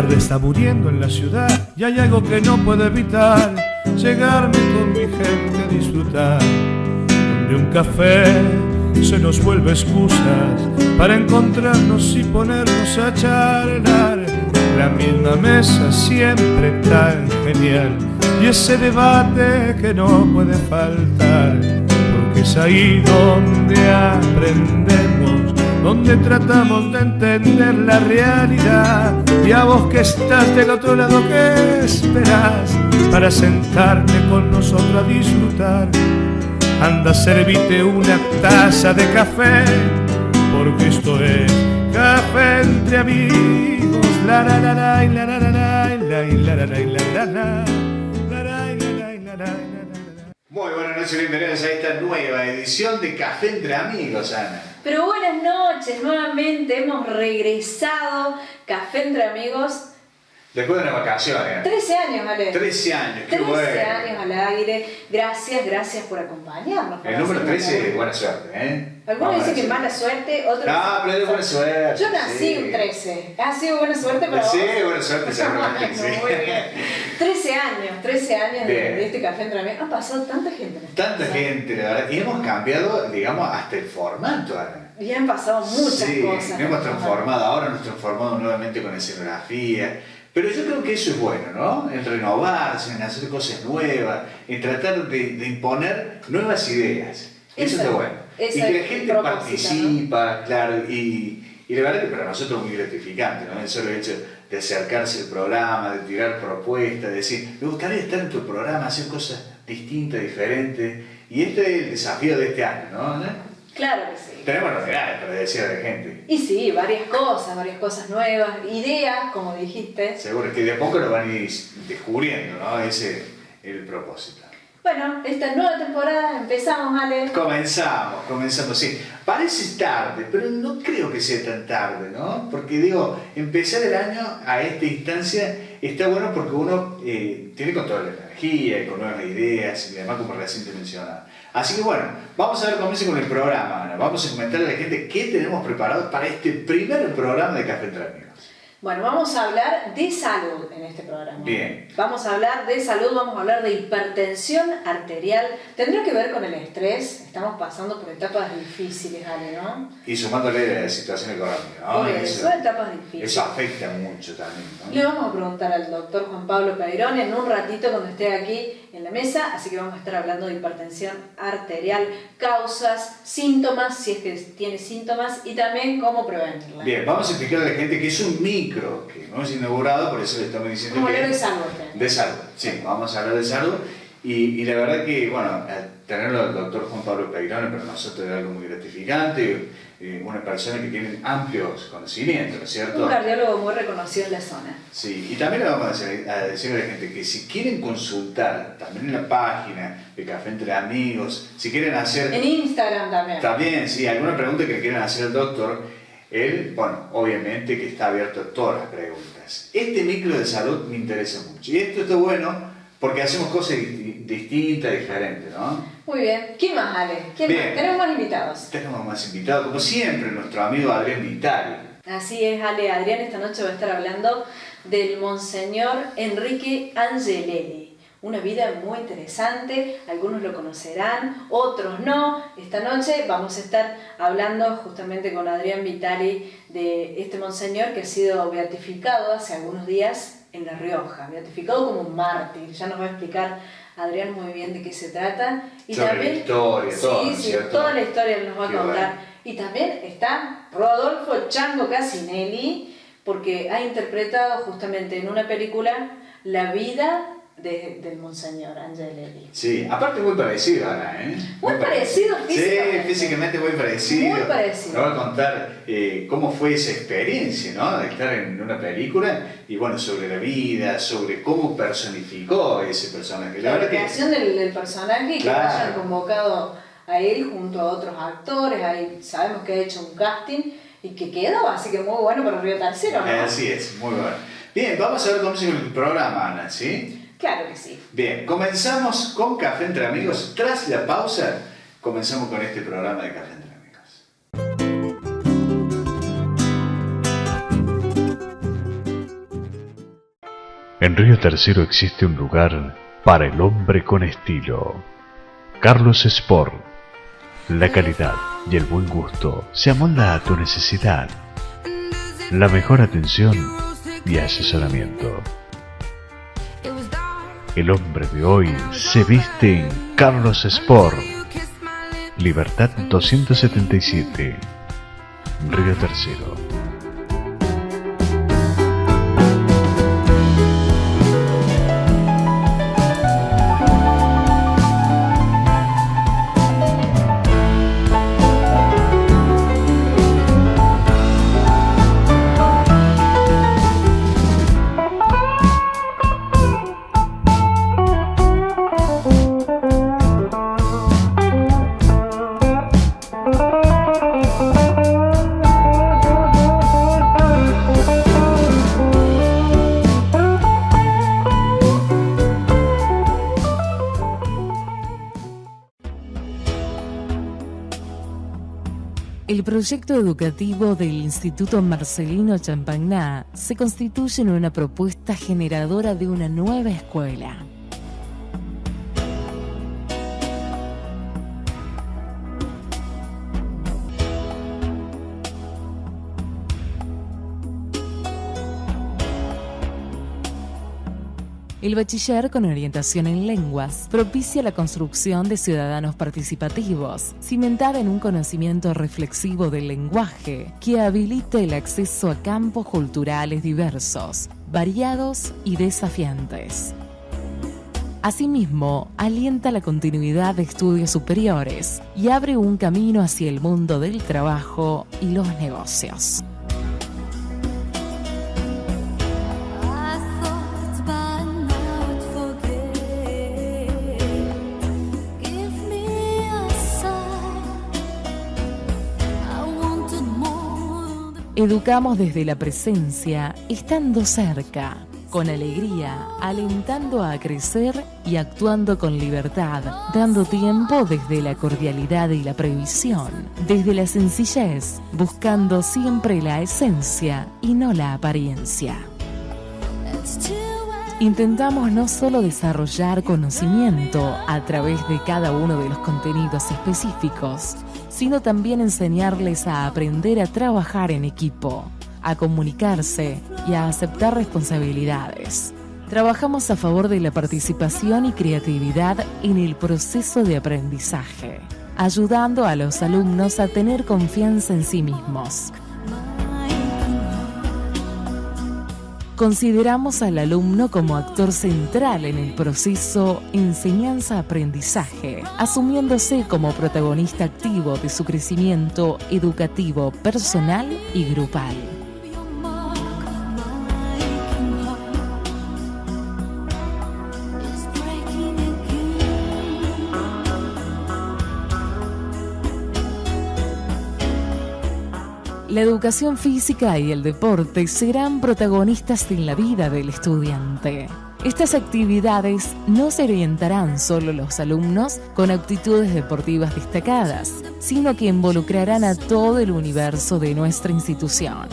tarde está muriendo en la ciudad y hay algo que no puedo evitar: llegarme con mi gente a disfrutar, donde un café se nos vuelve excusas para encontrarnos y ponernos a charlar. La misma mesa siempre tan genial y ese debate que no puede faltar, porque es ahí donde aprendemos, donde tratamos de entender la realidad. Y a vos que estás del otro lado, ¿qué esperás para sentarte con nosotros a disfrutar? Anda, servite una taza de café, porque esto es Café entre Amigos. La la la la la la la la la la la la. Muy buenas noches, bienvenidos a esta nueva edición de Café entre Amigos, Ana. Pero buenas noches, nuevamente hemos regresado Café entre Amigos. Después de unas vacaciones. 13 años, Ale. 13 años, qué 13 bueno. años al aire. Gracias por acompañarnos. El número 13 es buena suerte, ¿eh? Algunos dicen que es mala suerte, otros no, pero es buena suerte. Yo nací un 13. ¿Ha sido buena suerte para vos? Sí, buena suerte, seguramente. Sí. Muy bien. 13 años de este Café entre Amigos. Ha pasado tanta gente. Tanta gente, la verdad. Y hemos cambiado, digamos, hasta el formato, Ana. Y han pasado muchas cosas. Nos hemos transformado, ahora nos transformamos nuevamente con escenografía. Pero yo creo que eso es bueno, ¿no? En renovarse, en hacer cosas nuevas, en tratar de imponer nuevas ideas. Eso está bueno. Y que la gente participa, ¿no? Claro, y la verdad que para nosotros es muy gratificante, ¿no? El solo hecho de acercarse al programa, de tirar propuestas, de decir, me gustaría estar en tu programa, hacer cosas distintas, diferentes. Y este es el desafío de este año, ¿no? Claro que sí. Tenemos novedades para decir a la gente. Y sí, varias cosas nuevas, ideas, como dijiste. Seguro que de a poco lo van a ir descubriendo, ¿no? Ese es el propósito. Bueno, esta nueva temporada empezamos, Ale. Comenzamos, sí. Parece tarde, pero no creo que sea tan tarde, ¿no? Porque digo, empezar el año a esta instancia está bueno porque uno tiene con toda la energía y con nuevas ideas y además, como recién te mencionaba. Así que bueno, vamos a ver cómo comienza con el programa, Ana. Vamos a comentarle a la gente qué tenemos preparado para este primer programa de Café entre Amigos. Bueno, vamos a hablar de salud en este programa. Bien. Vamos a hablar de salud, vamos a hablar de hipertensión arterial. Tendrá que ver con el estrés. Estamos pasando por etapas difíciles, Ale, ¿no? Y sumándole la situación económica, ¿no? Por eso, etapas difíciles. Eso afecta mucho también, ¿no? Le vamos a preguntar al doctor Juan Pablo Peirón en un ratito cuando esté aquí en la mesa, así que vamos a estar hablando de hipertensión arterial, causas, síntomas, si es que tiene síntomas, y también cómo prevenirla. Bien, vamos a explicarle a la gente que es un micro, que no es inaugurado, por eso le estamos diciendo vamos que... Vamos a hablar de salud. De salud, sí, vamos a hablar de salud. Y la verdad que, bueno, al tenerlo al doctor Juan Pablo Peirón, para nosotros es algo muy gratificante, una persona que tiene amplios conocimientos, ¿no es cierto? Un cardiólogo muy reconocido en la zona. Sí, y también le vamos a decirle a la gente que si quieren consultar, también en la página de Café entre Amigos, si quieren hacer... En Instagram también. También, sí, alguna pregunta que quieran hacer al doctor, él, bueno, obviamente que está abierto a todas las preguntas. Este micro de salud me interesa mucho. Y esto está bueno porque hacemos cosas distintas, diferentes, ¿no? Muy bien. ¿Quién más, Ale? ¿Quién más? Tenemos más invitados. Tenemos más invitados, como siempre, nuestro amigo Adrián Vitali. Así es, Ale. Adrián esta noche va a estar hablando del Monseñor Enrique Angelelli. Una vida muy interesante, algunos lo conocerán, otros no. Esta noche vamos a estar hablando justamente con Adrián Vitali de este Monseñor que ha sido beatificado hace algunos días en La Rioja, beatificado como un mártir. Ya nos va a explicar Adrián muy bien de qué se trata. Y sobre también, la historia, todo, sí, ¿cierto? toda la historia nos va a contar. Bueno. Y también está Rodolfo Chango Casinelli, porque ha interpretado justamente en una película la vida del Monseñor Angelelli. Sí, aparte muy parecido, Ana, ¿eh? Muy parecido físicamente. Sí, físicamente muy parecido. Muy parecido. Nos va a contar cómo fue esa experiencia, ¿no? De estar en una película y, bueno, sobre la vida, sobre cómo personificó ese personaje. La creación del personaje y claro, que hayan convocado a él junto a otros actores. Ahí sabemos que ha hecho un casting y que quedó, así que muy bueno para Río Tercero, ¿no? Así es, muy bueno. Bien, vamos a ver cómo sigue el programa, Ana, ¿sí? Claro que sí. Bien, comenzamos con Café entre Amigos. Tras la pausa, comenzamos con este programa de Café entre Amigos. En Río Tercero existe un lugar para el hombre con estilo. Carlos Sport. La calidad y el buen gusto se amolda a tu necesidad. La mejor atención y asesoramiento. El hombre de hoy se viste en Carlos Sport. Libertad 277, Río Tercero. El proyecto educativo del Instituto Marcelino Champagnat se constituye en una propuesta generadora de una nueva escuela. El bachiller con orientación en lenguas propicia la construcción de ciudadanos participativos, cimentada en un conocimiento reflexivo del lenguaje que habilite el acceso a campos culturales diversos, variados y desafiantes. Asimismo, alienta la continuidad de estudios superiores y abre un camino hacia el mundo del trabajo y los negocios. Educamos desde la presencia, estando cerca, con alegría, alentando a crecer y actuando con libertad, dando tiempo desde la cordialidad y la previsión, desde la sencillez, buscando siempre la esencia y no la apariencia. Intentamos no solo desarrollar conocimiento a través de cada uno de los contenidos específicos, sino también enseñarles a aprender a trabajar en equipo, a comunicarse y a aceptar responsabilidades. Trabajamos a favor de la participación y creatividad en el proceso de aprendizaje, ayudando a los alumnos a tener confianza en sí mismos. Consideramos al alumno como actor central en el proceso enseñanza-aprendizaje, asumiéndose como protagonista activo de su crecimiento educativo personal y grupal. La educación física y el deporte serán protagonistas en la vida del estudiante. Estas actividades no se orientarán solo a los alumnos con aptitudes deportivas destacadas, sino que involucrarán a todo el universo de nuestra institución.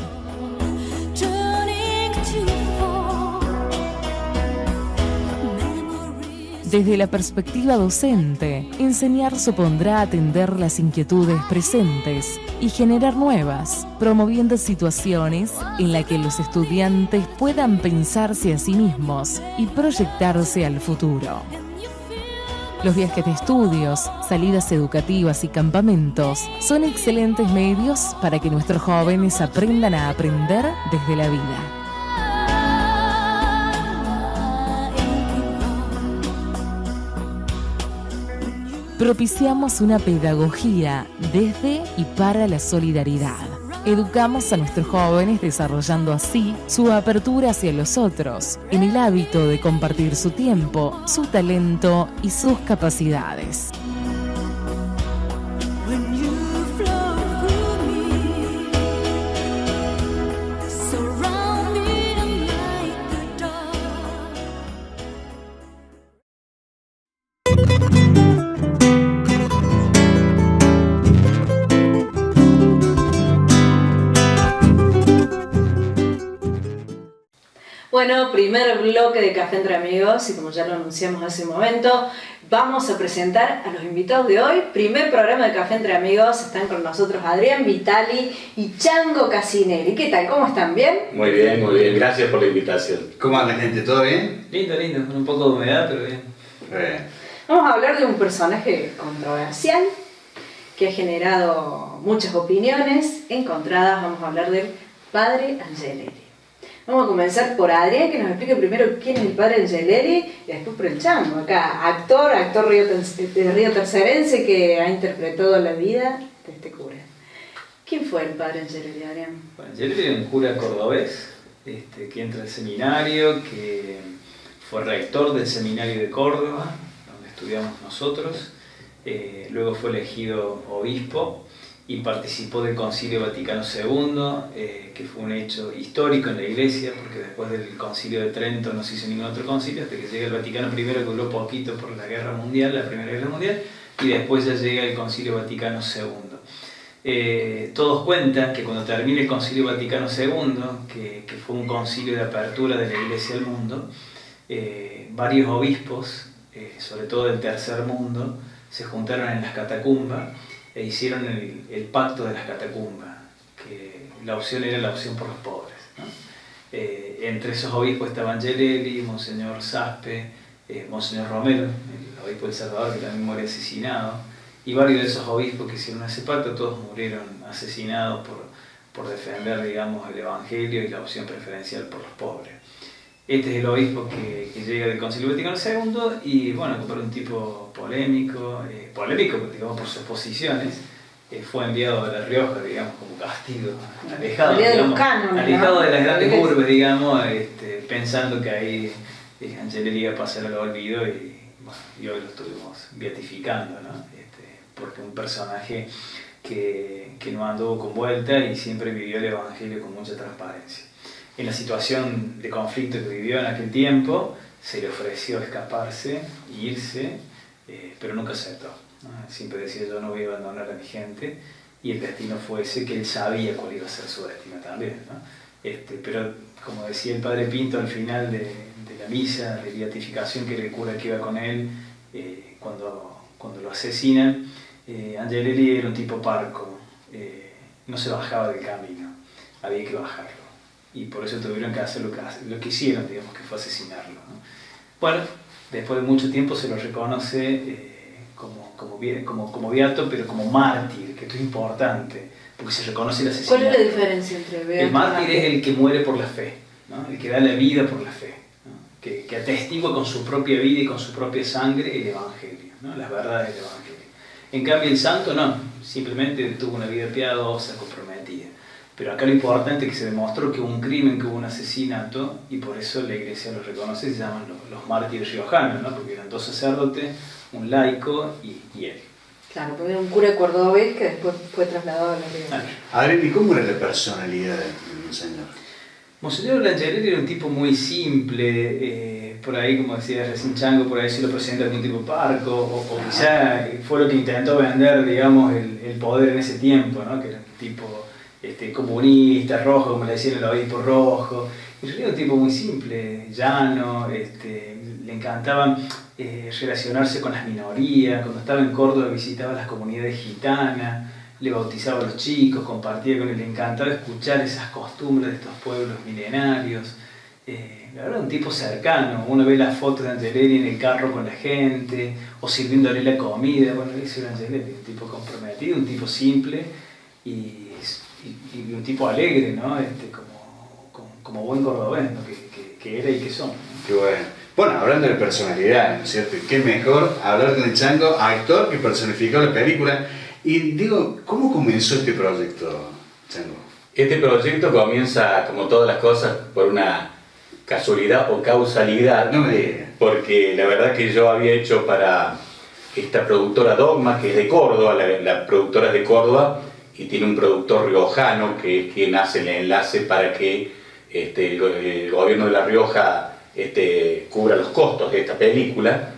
Desde la perspectiva docente, enseñar supondrá atender las inquietudes presentes y generar nuevas, promoviendo situaciones en las que los estudiantes puedan pensarse a sí mismos y proyectarse al futuro. Los viajes de estudios, salidas educativas y campamentos son excelentes medios para que nuestros jóvenes aprendan a aprender desde la vida. Propiciamos una pedagogía desde y para la solidaridad. Educamos a nuestros jóvenes desarrollando así su apertura hacia los otros, en el hábito de compartir su tiempo, su talento y sus capacidades. Bueno, primer bloque de Café Entre Amigos, y como ya lo anunciamos hace un momento, vamos a presentar a los invitados de hoy. Primer programa de Café Entre Amigos, están con nosotros Adrián Vitali y Chango Casinelli. ¿Qué tal? ¿Cómo están? ¿Bien? Muy bien, gracias por la invitación. ¿Cómo anda, gente? ¿Todo bien? Lindo, con un poco de humedad, pero bien. Vamos a hablar de un personaje controversial que ha generado muchas opiniones encontradas. Vamos a hablar del padre Angelelli. Vamos a comenzar por Adrián, que nos explique primero quién es el padre Angelelli y después por el Chango. Acá, actor de Río Tercerense que ha interpretado la vida de este cura. ¿Quién fue el padre Angelelli, Adrián? Bueno, Angelelli era un cura cordobés que entra al seminario, que fue rector del seminario de Córdoba, donde estudiamos nosotros. Luego fue elegido obispo y participó del Concilio Vaticano II, que fue un hecho histórico en la Iglesia, porque después del Concilio de Trento no se hizo ningún otro concilio, hasta que llega el Vaticano I, que duró poquito por la Guerra Mundial, la Primera Guerra Mundial, y después ya llega el Concilio Vaticano II. Todos cuentan que cuando termine el Concilio Vaticano II, que fue un concilio de apertura de la Iglesia al mundo, varios obispos, sobre todo del Tercer Mundo, se juntaron en las catacumbas e hicieron el pacto de las catacumbas, que la opción era la opción por los pobres, ¿no? Entre esos obispos estaban Angelelli, Monseñor Saspe, Monseñor Romero, el obispo del Salvador, que también murió asesinado, y varios de esos obispos que hicieron ese pacto, todos murieron asesinados por defender, digamos, el Evangelio y la opción preferencial por los pobres. Este es el obispo que llega del Concilio Vaticano II y, bueno, por un tipo polémico, digamos, por sus posiciones, fue enviado a La Rioja, digamos, como castigo, alejado, digamos, alejado de las grandes urbes, digamos, pensando que ahí Angelelli iba a pasar al olvido y hoy lo estuvimos beatificando, ¿no? Porque un personaje que no anduvo con vuelta y siempre vivió el Evangelio con mucha transparencia. En la situación de conflicto que vivió en aquel tiempo, se le ofreció escaparse, irse, pero nunca aceptó, ¿no? Siempre decía: yo no voy a abandonar a mi gente, y el destino fue ese, que él sabía cuál iba a ser su destino también, ¿no? Pero como decía el padre Pinto al final de la misa de beatificación, que era el cura que iba con él, cuando lo asesinan, Angelelli era un tipo parco, no se bajaba del camino, había que bajarlo. Y por eso tuvieron que hacer lo que hicieron, digamos, que fue asesinarlo, ¿no? Bueno, después de mucho tiempo se lo reconoce como beato, pero como mártir, que esto es importante, porque se reconoce el asesinato. ¿Cuál es la diferencia entre beato y mártir? El mártir es el que muere por la fe, ¿no? El que da la vida por la fe, ¿no? Que atestigua con su propia vida y con su propia sangre el Evangelio, ¿no? Las verdades del Evangelio. En cambio el santo no, simplemente tuvo una vida piadosa, comprometida. Pero acá lo importante es que se demostró que hubo un crimen, que hubo un asesinato, y por eso la Iglesia los reconoce y se llaman los mártires riojanos, ¿no? Porque eran dos sacerdotes, un laico y él. Claro, primero un cura cordobés que después fue trasladado a La Rioja. Adrián, ¿y cómo era la personalidad del señor? Monseñor Angelelli era un tipo muy simple, por ahí, como decía recién Chango, por ahí se lo presenta como un tipo parco, o quizá fue lo que intentó vender, digamos, el poder en ese tiempo, ¿no? Que era un tipo comunista, rojo, como le decían el obispo rojo. Y era un tipo muy simple, llano, le encantaba relacionarse con las minorías. Cuando estaba en Córdoba visitaba las comunidades gitanas, le bautizaba a los chicos, compartía con él, le encantaba escuchar esas costumbres de estos pueblos milenarios. La verdad, un tipo cercano. Uno ve las fotos de Angelelli en el carro con la gente, o sirviéndole la comida. Bueno, eso era Angelelli, un tipo comprometido, un tipo simple y un tipo alegre, ¿no? Como buen cordobés, ¿no? que era y que son, ¿no? Qué bueno. Bueno, hablando de personalidad, ¿no es cierto? Qué mejor hablar con el Chango, actor que personificó la película. Y digo, ¿cómo comenzó este proyecto, Chango? Este proyecto comienza, como todas las cosas, por una casualidad o causalidad. No me digas. Porque la verdad que yo había hecho para esta productora Dogma, que es de Córdoba, la productora es de Córdoba, y tiene un productor riojano que es quien hace el enlace para que el gobierno de La Rioja cubra los costos de esta película.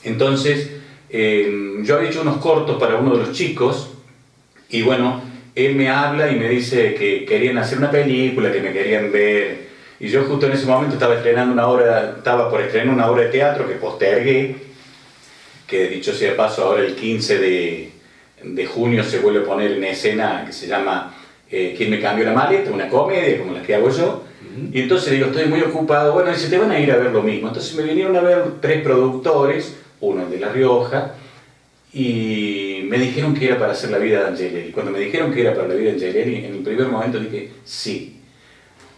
Entonces yo había hecho unos cortos para uno de los chicos y bueno, él me habla y me dice que querían hacer una película, que me querían ver Y yo justo en ese momento estaba por estrenar una obra de teatro que postergué, que dicho sea de paso, ahora el 15 de junio se vuelve a poner en escena, que se llama ¿Quién me cambió la maleta?, una comedia como las que hago yo. Y entonces digo, estoy muy ocupado. Bueno, dice, te van a ir a ver lo mismo. Entonces me vinieron a ver 3 productores, uno de La Rioja, y me dijeron que era para hacer La vida de Angelelli. Cuando me dijeron que era para La vida de Angelelli, en el primer momento dije, sí.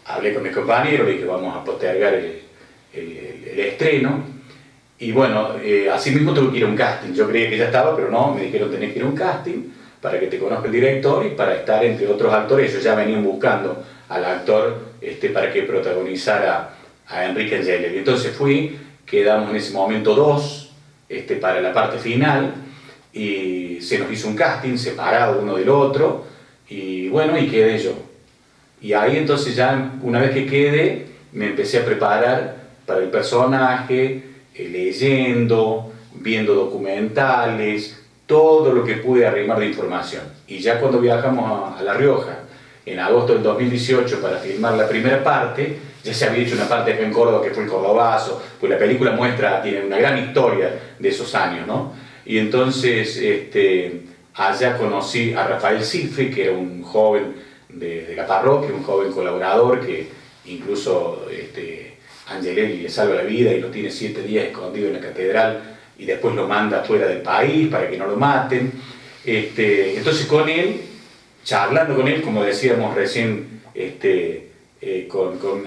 Hablé con mis compañeros, dije, vamos a postergar el estreno. Y bueno, así mismo tuve que ir a un casting. Yo creía que ya estaba, pero no, me dijeron, tenés que ir a un casting para que te conozca el director y para estar entre otros actores. Ellos ya venían buscando al actor para que protagonizara a Enrique Angelelli. Entonces fui, quedamos en ese momento 2 para la parte final, y se nos hizo un casting separado uno del otro, y bueno, y quedé yo. Y ahí entonces ya, una vez que quedé, me empecé a preparar para el personaje, leyendo, viendo documentales, todo lo que pude arrimar de información. Y ya cuando viajamos a La Rioja, en agosto del 2018, para filmar la primera parte, ya se había hecho una parte acá en Córdoba, que fue el Cordobazo, pues la película tiene una gran historia de esos años, ¿no? Y entonces allá conocí a Rafael Cifre, que era un joven de la parroquia, un joven colaborador, que incluso Angelelli le salva la vida y lo tiene 7 días escondido en la catedral, y después lo manda fuera del país para que no lo maten. Entonces con él, charlando con él, como decíamos recién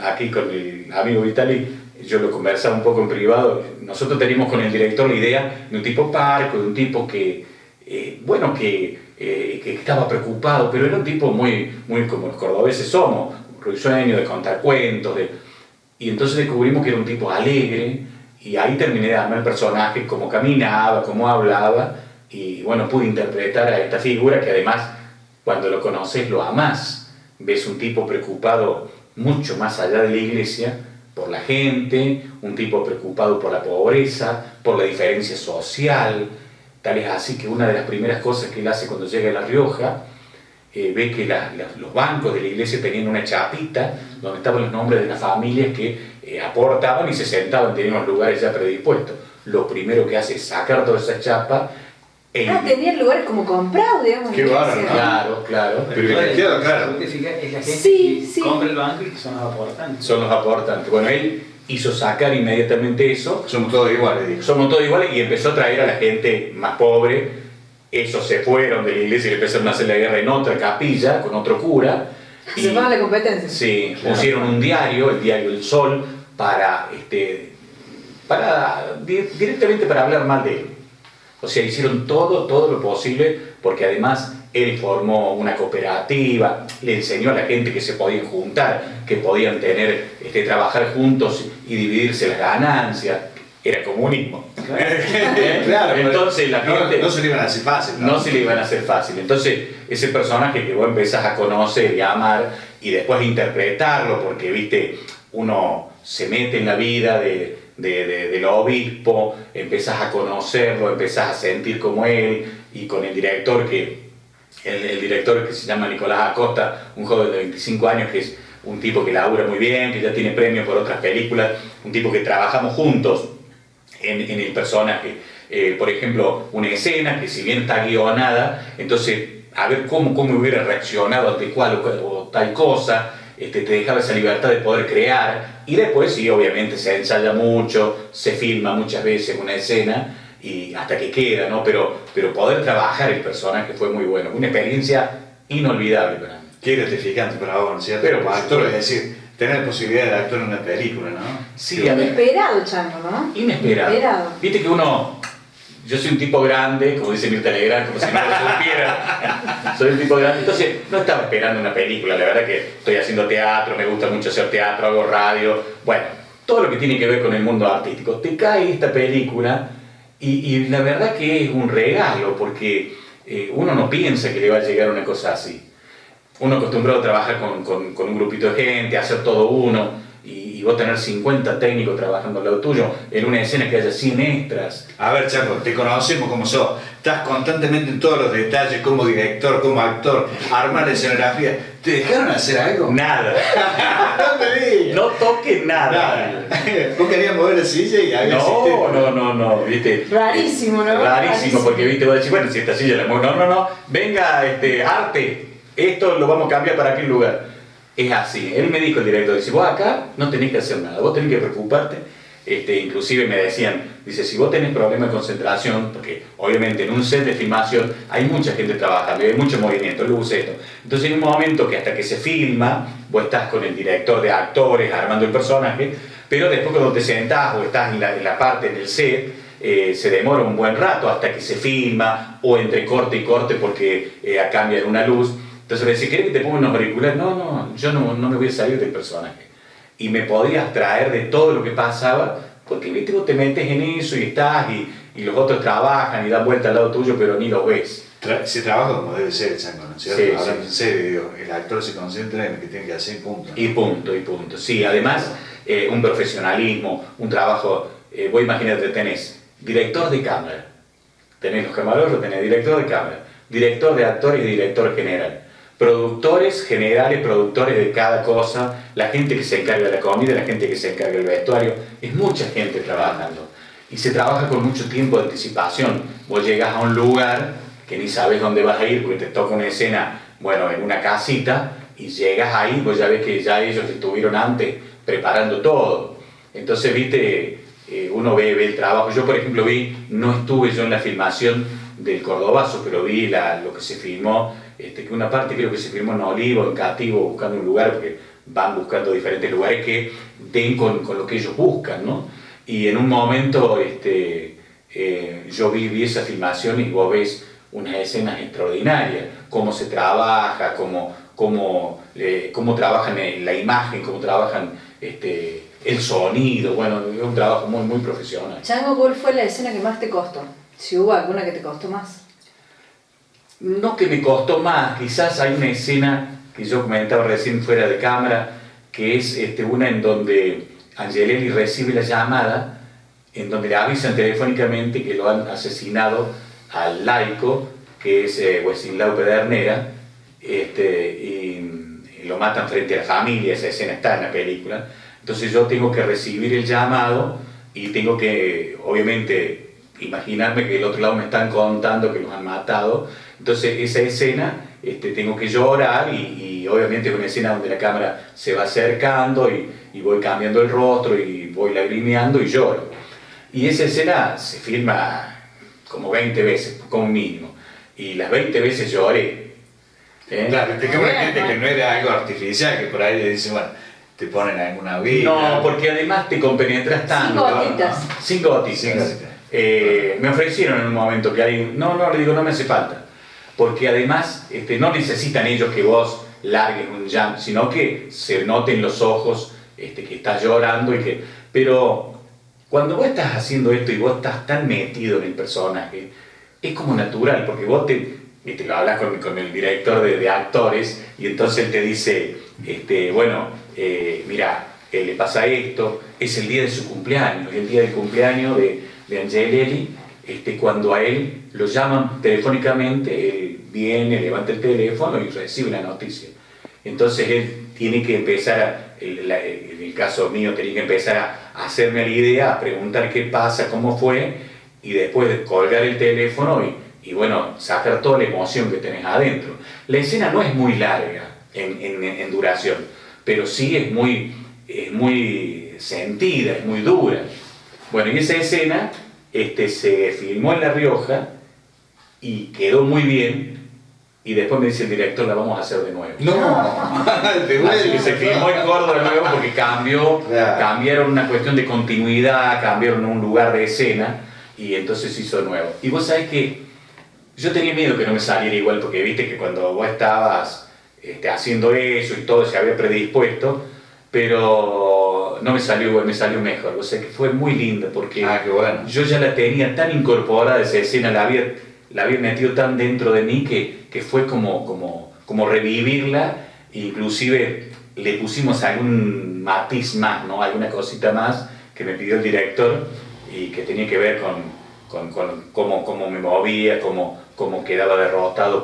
aquí con el amigo Vitali, yo lo conversaba un poco en privado. Nosotros teníamos con el director la idea de un tipo parco, de un tipo que estaba preocupado, pero era un tipo muy como los cordobeses somos, risueño, de contar cuentos, y entonces descubrimos que era un tipo alegre, y ahí terminé de armar el personaje, cómo caminaba, cómo hablaba, y bueno, pude interpretar a esta figura que además, cuando lo conoces, lo amás. Ves un tipo preocupado mucho más allá de la iglesia, por la gente, un tipo preocupado por la pobreza, por la diferencia social. Tal es así que una de las primeras cosas que él hace cuando llega a La Rioja, ve que los bancos de la iglesia tenían una chapita donde estaban los nombres de las familias que aportaban y se sentaban, tenían los lugares ya predispuestos. Lo primero que hace es sacar toda esa chapa. Tenían lugares como comprados, digamos. Qué bárbaro, ¿no? Claro. Privilegiado, claro. Es la gente Sí, que compra el banco y que son los aportantes. Son los aportantes. Bueno, él hizo sacar inmediatamente eso. Somos todos iguales, digo. Somos todos iguales, y empezó a traer a la gente más pobre. Esos se fueron de la iglesia y empezaron a hacer la guerra en otra capilla, con otro cura. Se van a la competencia. Sí, pusieron un diario, el diario El Sol, directamente para hablar mal de él. O sea, hicieron todo lo posible, porque además él formó una cooperativa, le enseñó a la gente que se podían juntar, que podían trabajar juntos y dividirse las ganancias. Era comunismo. Claro, entonces la gente no se le iban a hacer fácil. No se le iban a hacer fácil. Entonces ese personaje que vos empezás a conocer y a amar, y después a interpretarlo, porque viste, uno se mete en la vida del obispo, empezás a conocerlo, empezás a sentir como él, y con el director el director que se llama Nicolás Acosta, un joven de 25 años que es un tipo que labura muy bien, que ya tiene premios por otras películas, un tipo que trabajamos juntos en el personaje. Por ejemplo, una escena que si bien está guionada, entonces a ver cómo hubiera reaccionado ante cual o tal cosa, te dejaba esa libertad de poder crear, y después sí, obviamente se ensaya mucho, se filma muchas veces una escena, y hasta que queda, ¿no? Pero poder trabajar el personaje fue muy bueno, una experiencia inolvidable para mí. Qué gratificante para vos, ¿no es cierto? Pero como actor, es decir, tener la posibilidad de actuar en una película, ¿no? Sí, Inesperado, Chango, ¿no? Inesperado. Viste que yo soy un tipo grande, como dice Mirta Legrand, como si no lo supiera. Soy un tipo grande, entonces no estaba esperando una película. La verdad que estoy haciendo teatro, me gusta mucho hacer teatro, hago radio. Bueno, todo lo que tiene que ver con el mundo artístico. Te cae esta película y la verdad que es un regalo, porque uno no piensa que le va a llegar una cosa así. Uno acostumbrado a trabajar con un grupito de gente, a hacer todo uno, y vos tener 50 técnicos trabajando al lado tuyo, en una escena que haya 100 extras. A ver, Chaco, te conocemos como sos, estás constantemente en todos los detalles, como director, como actor, armar la escenografía, ¿Te dejaron hacer algo? Nada. No me digas. No toques nada. Vos querías mover la silla y había No, viste. Rarísimo, ¿no? Rarísimo, porque viste, vos decís, bueno, si esta silla la muevo, no, venga, arte, esto lo vamos a cambiar para aquel lugar. Es así, él me dijo, el director, dice, vos acá no tenés que hacer nada, vos tenés que preocuparte. Inclusive me decían, dice, si vos tenés problemas de concentración, porque obviamente en un set de filmación hay mucha gente trabajando, hay mucho movimiento, luz, esto. Entonces hay un momento que hasta que se filma, vos estás con el director de actores armando el personaje, pero después cuando te sentás o estás en la parte del set, se demora un buen rato hasta que se filma, o entre corte y corte porque cambian una luz. Entonces me decía, ¿querés que te ponga unos auriculares? No, yo no me voy a salir del personaje. Y me podía abstraer de todo lo que pasaba, porque ¿viste? Vos te metes en eso y estás, y los otros trabajan y dan vuelta al lado tuyo, pero ni lo ves. Se trabaja como debe ser el Chango, ¿no es cierto? Sí, Hablando sí. en serio, digo, el actor se concentra en lo que tiene que hacer y punto. Y punto. Sí, además, un profesionalismo, un trabajo, vos imagínate, tenés director de cámara, tenés los camarógrafos, tenés director de cámara, director de actores y director general. Productores generales, productores de cada cosa, la gente que se encarga de la comida, la gente que se encarga del vestuario, es mucha gente trabajando. Y se trabaja con mucho tiempo de anticipación. Vos llegas a un lugar que ni sabes dónde vas a ir porque te toca una escena, bueno, en una casita, y llegas ahí, vos ya ves que ya ellos estuvieron antes preparando todo. Entonces, viste, uno ve el trabajo. Yo, por ejemplo, no estuve yo en la filmación del Cordobazo, pero vi lo que se filmó. Que una parte creo que se filmó en Olivo, en Cativo, buscando un lugar, porque van buscando diferentes lugares que den con lo que ellos buscan, ¿no? Y en un momento yo vi esa filmación y vos ves unas escenas extraordinarias, cómo se trabaja, cómo trabajan la imagen, cómo trabajan el sonido, bueno, es un trabajo muy, muy profesional. Chango, ¿cuál fue la escena que más te costó? Si hubo alguna que te costó más. No que me costó más, quizás hay una escena que yo comentaba recién fuera de cámara, que es una en donde Angelelli recibe la llamada, en donde le avisan telefónicamente que lo han asesinado al laico, que es Wenceslao Pedernera, y lo matan frente a la familia. Esa escena está en la película. Entonces yo tengo que recibir el llamado y tengo que, obviamente, imaginarme que del otro lado me están contando que los han matado. Entonces esa escena tengo que llorar y obviamente es una escena donde la cámara se va acercando y voy cambiando el rostro y voy lagrimeando y lloro. Y esa escena se filma como 20 veces, como mínimo. Y las 20 veces lloré. Claro, te queda gente que no era algo artificial, que por ahí le dicen, bueno, te ponen alguna vida. No, porque además te compenetras tanto. Sin gotitas. Me ofrecieron en un momento que alguien, le digo, no me hace falta. Porque además no necesitan ellos que vos largues un llanto, sino que se noten los ojos que estás llorando pero cuando vos estás haciendo esto y vos estás tan metido en el personaje, es como natural, porque vos lo hablas con el director de actores y entonces él te dice, mira, le pasa esto, es el día de su cumpleaños, el día del cumpleaños de Angelelli. Cuando a él lo llaman telefónicamente, él viene, levanta el teléfono y recibe la noticia. Entonces él tiene que empezar, en el caso mío, tenía que empezar a hacerme la idea, a preguntar qué pasa, cómo fue, y después de colgar el teléfono y sacar toda la emoción que tenés adentro. La escena no es muy larga en duración, pero sí es muy sentida, es muy dura. Bueno, y esa escena se filmó en La Rioja y quedó muy bien, y después me dice el director, la vamos a hacer de nuevo. Así que se filmó en Córdoba de nuevo porque cambiaron una cuestión de continuidad, cambiaron un lugar de escena, y entonces se hizo de nuevo. Y vos sabés que yo tenía miedo que no me saliera igual, porque viste que cuando vos estabas haciendo eso y todo se había predispuesto, pero no me salió igual, me salió mejor. O sea que fue muy linda porque qué bueno. Yo ya la tenía tan incorporada esa escena, la había metido tan dentro de mí que fue como revivirla. Inclusive le pusimos algún matiz más, ¿no? Alguna cosita más que me pidió el director y que tenía que ver cómo me movía, cómo quedaba derrotado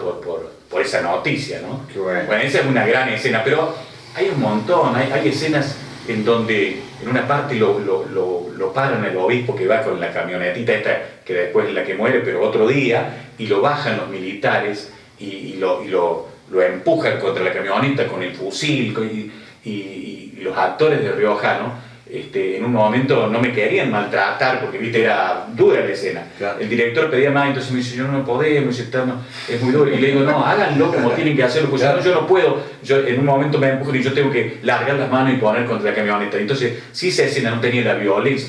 por esa noticia, ¿no? Qué bueno. Bueno, esa es una gran escena, pero hay un montón, hay escenas en donde en una parte lo paran el obispo que va con la camionetita esta, que después es la que muere, pero otro día, y lo bajan los militares y lo empujan contra la camioneta con el fusil, y los actores de Riojano, en un momento no me querían maltratar porque, viste, era dura la escena. Claro. El director pedía más, entonces me dice, yo no podemos, es muy duro. Y le digo, no, háganlo como tienen que hacerlo, porque Claro. yo no puedo. En un momento me empujan y yo tengo que largar las manos y poner contra la camioneta. Entonces, si esa escena no tenía la violencia,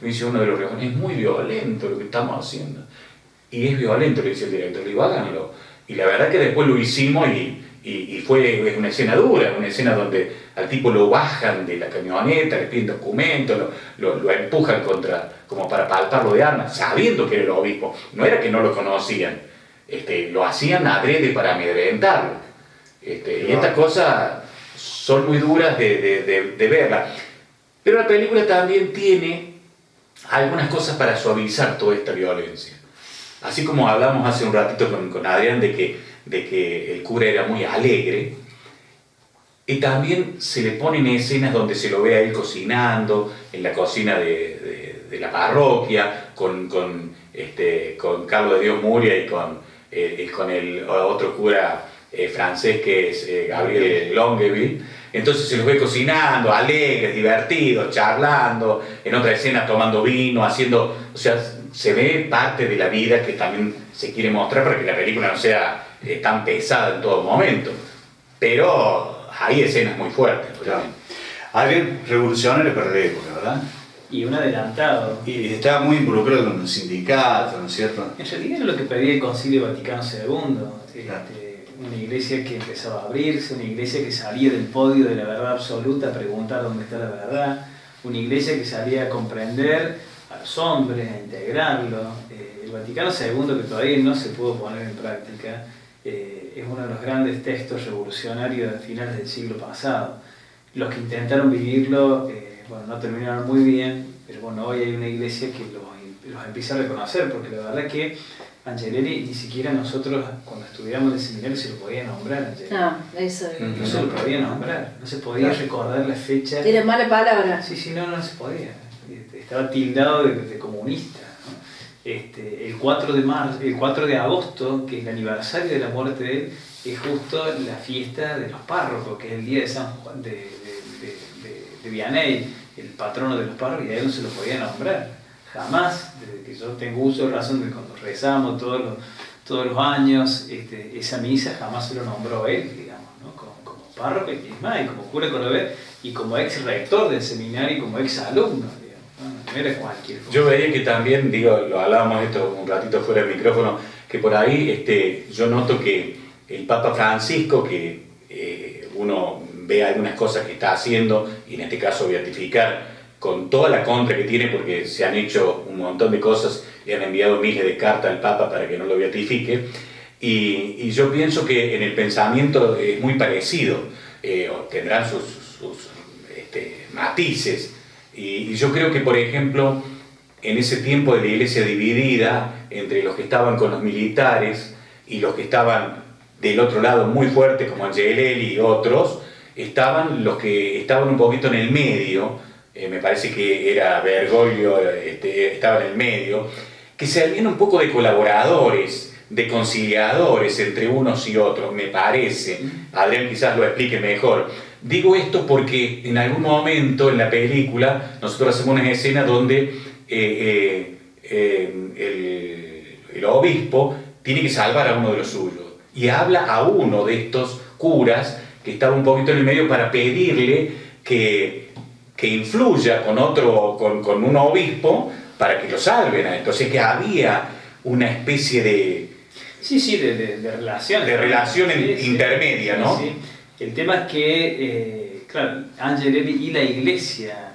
me dice uno de los riojanos, es muy violento lo que estamos haciendo. Y es violento, le dice el director, le digo, háganlo. Y la verdad que después lo hicimos y fue una escena dura, una escena donde al tipo lo bajan de la camioneta, le piden documentos, lo empujan como para palparlo de armas, sabiendo que era el obispo. No era que no lo conocían, lo hacían adrede para amedrentarlo. Y estas cosas son muy duras de verla. Pero la película también tiene algunas cosas para suavizar toda esta violencia. Así como hablamos hace un ratito con Adrián de que el cura era muy alegre, y también se le ponen escenas donde se lo ve a él cocinando, en la cocina de la parroquia, con Carlos de Dios Muria y con el otro cura francés que es Gabriel Longueville. Entonces se los ve cocinando, alegres, divertidos, charlando, en otra escena tomando vino, haciendo... O sea, se ve parte de la vida que también se quiere mostrar para que la película no sea tan pesada en todo momento. Pero hay escenas muy fuertes. Claro. Alguien revolucionario para la época, ¿verdad? Y un adelantado. Y estaba muy involucrado con los sindicatos, ¿no es cierto? En realidad era lo que pedía el Concilio Vaticano II, Claro. una iglesia que empezaba a abrirse, una iglesia que salía del podio de la verdad absoluta a preguntar dónde está la verdad, una iglesia que salía a comprender a los hombres, a integrarlo. El Vaticano II, que todavía no se pudo poner en práctica, es uno de los grandes textos revolucionarios de finales del siglo pasado. Los que intentaron vivirlo, bueno, no terminaron muy bien, pero bueno, hoy hay una iglesia que los empieza a reconocer, porque la verdad que Angelelli ni siquiera nosotros cuando estudiamos en el seminario se lo podía nombrar. Angelelli. No, eso No se lo podía nombrar, no se podía recordar la fecha. era mala palabra. Sí, no se podía. Estaba tildado de comunista, ¿no? El 4 de agosto, que es el aniversario de la muerte de él, es justo la fiesta de los párrocos, que es el día de San Juan de Vianney, el patrono de los párrocos, y a él no se lo podía nombrar. Jamás, desde que yo tengo uso de razón de cuando rezamos todos los años, esa misa jamás se lo nombró él, digamos, ¿no? Como párroco y más, y como cura cordobés, y como ex rector del seminario y como ex alumno, digamos, no era cualquier cosa. Yo veía que también, lo hablábamos esto un ratito fuera del micrófono, que por ahí yo noto que el Papa Francisco, que uno ve algunas cosas que está haciendo, y en este caso beatificar, con toda la contra que tiene, porque se han hecho un montón de cosas y han enviado miles de cartas al Papa para que no lo beatifique, y yo pienso que en el pensamiento es muy parecido, tendrán sus matices, y yo creo que, por ejemplo, en ese tiempo de la iglesia dividida entre los que estaban con los militares y los que estaban del otro lado muy fuerte, como Angelelli y otros, estaban los que estaban un poquito en el medio, me parece que era Bergoglio, estaba en el medio, que se salían un poco de colaboradores, de conciliadores entre unos y otros, me parece. Adrián quizás lo explique mejor. Digo esto porque en algún momento en la película nosotros hacemos una escena donde el obispo tiene que salvar a uno de los suyos y habla a uno de estos curas que estaba un poquito en el medio para pedirle que influya con un obispo para que lo salven. Entonces que había una especie de... Sí, de relación. De relación intermedia, ¿no? Sí. El tema es que, claro, Angelelli y la iglesia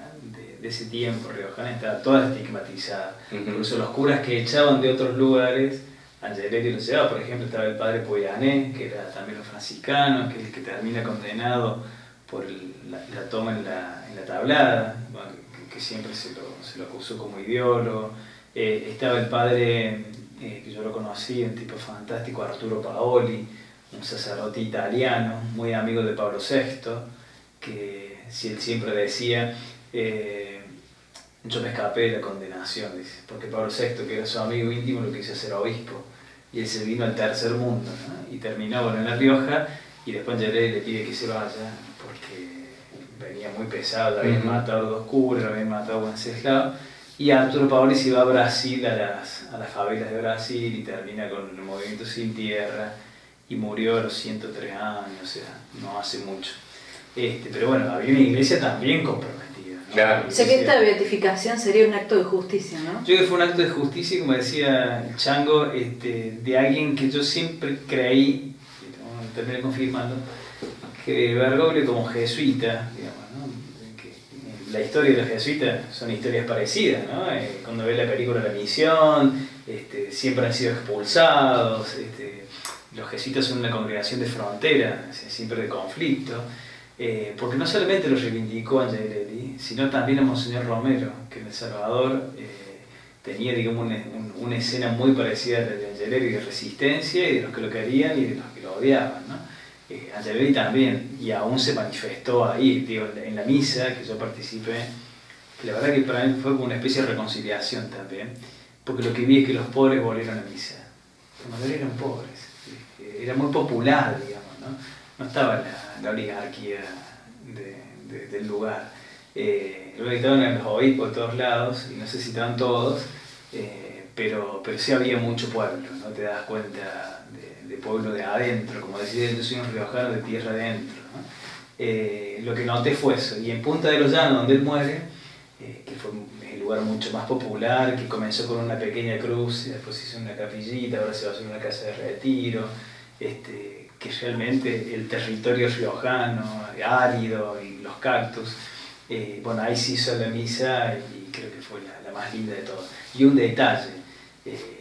de ese tiempo riojana estaba toda estigmatizada. Por eso los curas que echaban de otros lugares, Angelelli los llevaba. Por ejemplo, estaba el padre Poyané, que era también los franciscanos, que es el que termina condenado por la toma en la tablada, bueno, que siempre se lo acusó como ideólogo. Estaba el padre, que yo lo conocí, un tipo fantástico, Arturo Paoli, un sacerdote italiano, muy amigo de Pablo VI, que si él siempre decía, yo me escapé de la condenación, dice, porque Pablo VI, que era su amigo íntimo, lo quiso hacer obispo, y él se vino al tercer mundo, ¿no? Y terminó en La Rioja, y después Angelelli le pide que se vaya, porque venía muy pesado, lo habían matado a 2 curas, lo habían matado a Wenceslao, y Arturo Paoli se va a Brasil, a las favelas de Brasil, y termina con el movimiento Sin Tierra, y murió a los 103 años, o sea, no hace mucho. Pero bueno, había una iglesia también comprometida, ¿no? Claro. O sea que esta beatificación sería un acto de justicia, ¿no? Yo creo que fue un acto de justicia, como decía el Chango, de alguien que yo siempre creí, vamos a terminar confirmando, que Bergoglio como jesuita, digamos, ¿no? Que la historia de los jesuitas son historias parecidas, ¿no? Cuando ves la película La Misión, siempre han sido expulsados, los jesuitas son una congregación de frontera, siempre de conflicto, porque no solamente lo reivindicó Angelelli, sino también a Monseñor Romero, que en El Salvador tenía, digamos, una escena muy parecida a la de Angelelli, de resistencia, y de los que lo querían y de los que lo odiaban, ¿no? Angelelli también, y aún se manifestó ahí, digo, en la misa que yo participé, la verdad que para mí fue como una especie de reconciliación también, porque lo que vi es que los pobres volvieron a misa, la mayoría eran pobres, era muy popular, digamos, ¿no? No estaba la oligarquía del lugar. Luego estaban los obispos de todos lados, y no sé si estaban todos, pero sí había mucho pueblo, ¿no? Te das cuenta de pueblo de adentro, como decía, yo soy un riojano de tierra adentro, ¿no? Lo que noté fue eso, y en Punta de los Llanos, donde él muere, que fue el lugar mucho más popular, que comenzó con una pequeña cruz, y después hizo una capillita, ahora se va a hacer una casa de retiro, que realmente el territorio riojano, árido, y los cactus, bueno, ahí se hizo la misa y creo que fue la más linda de todas. Y un detalle,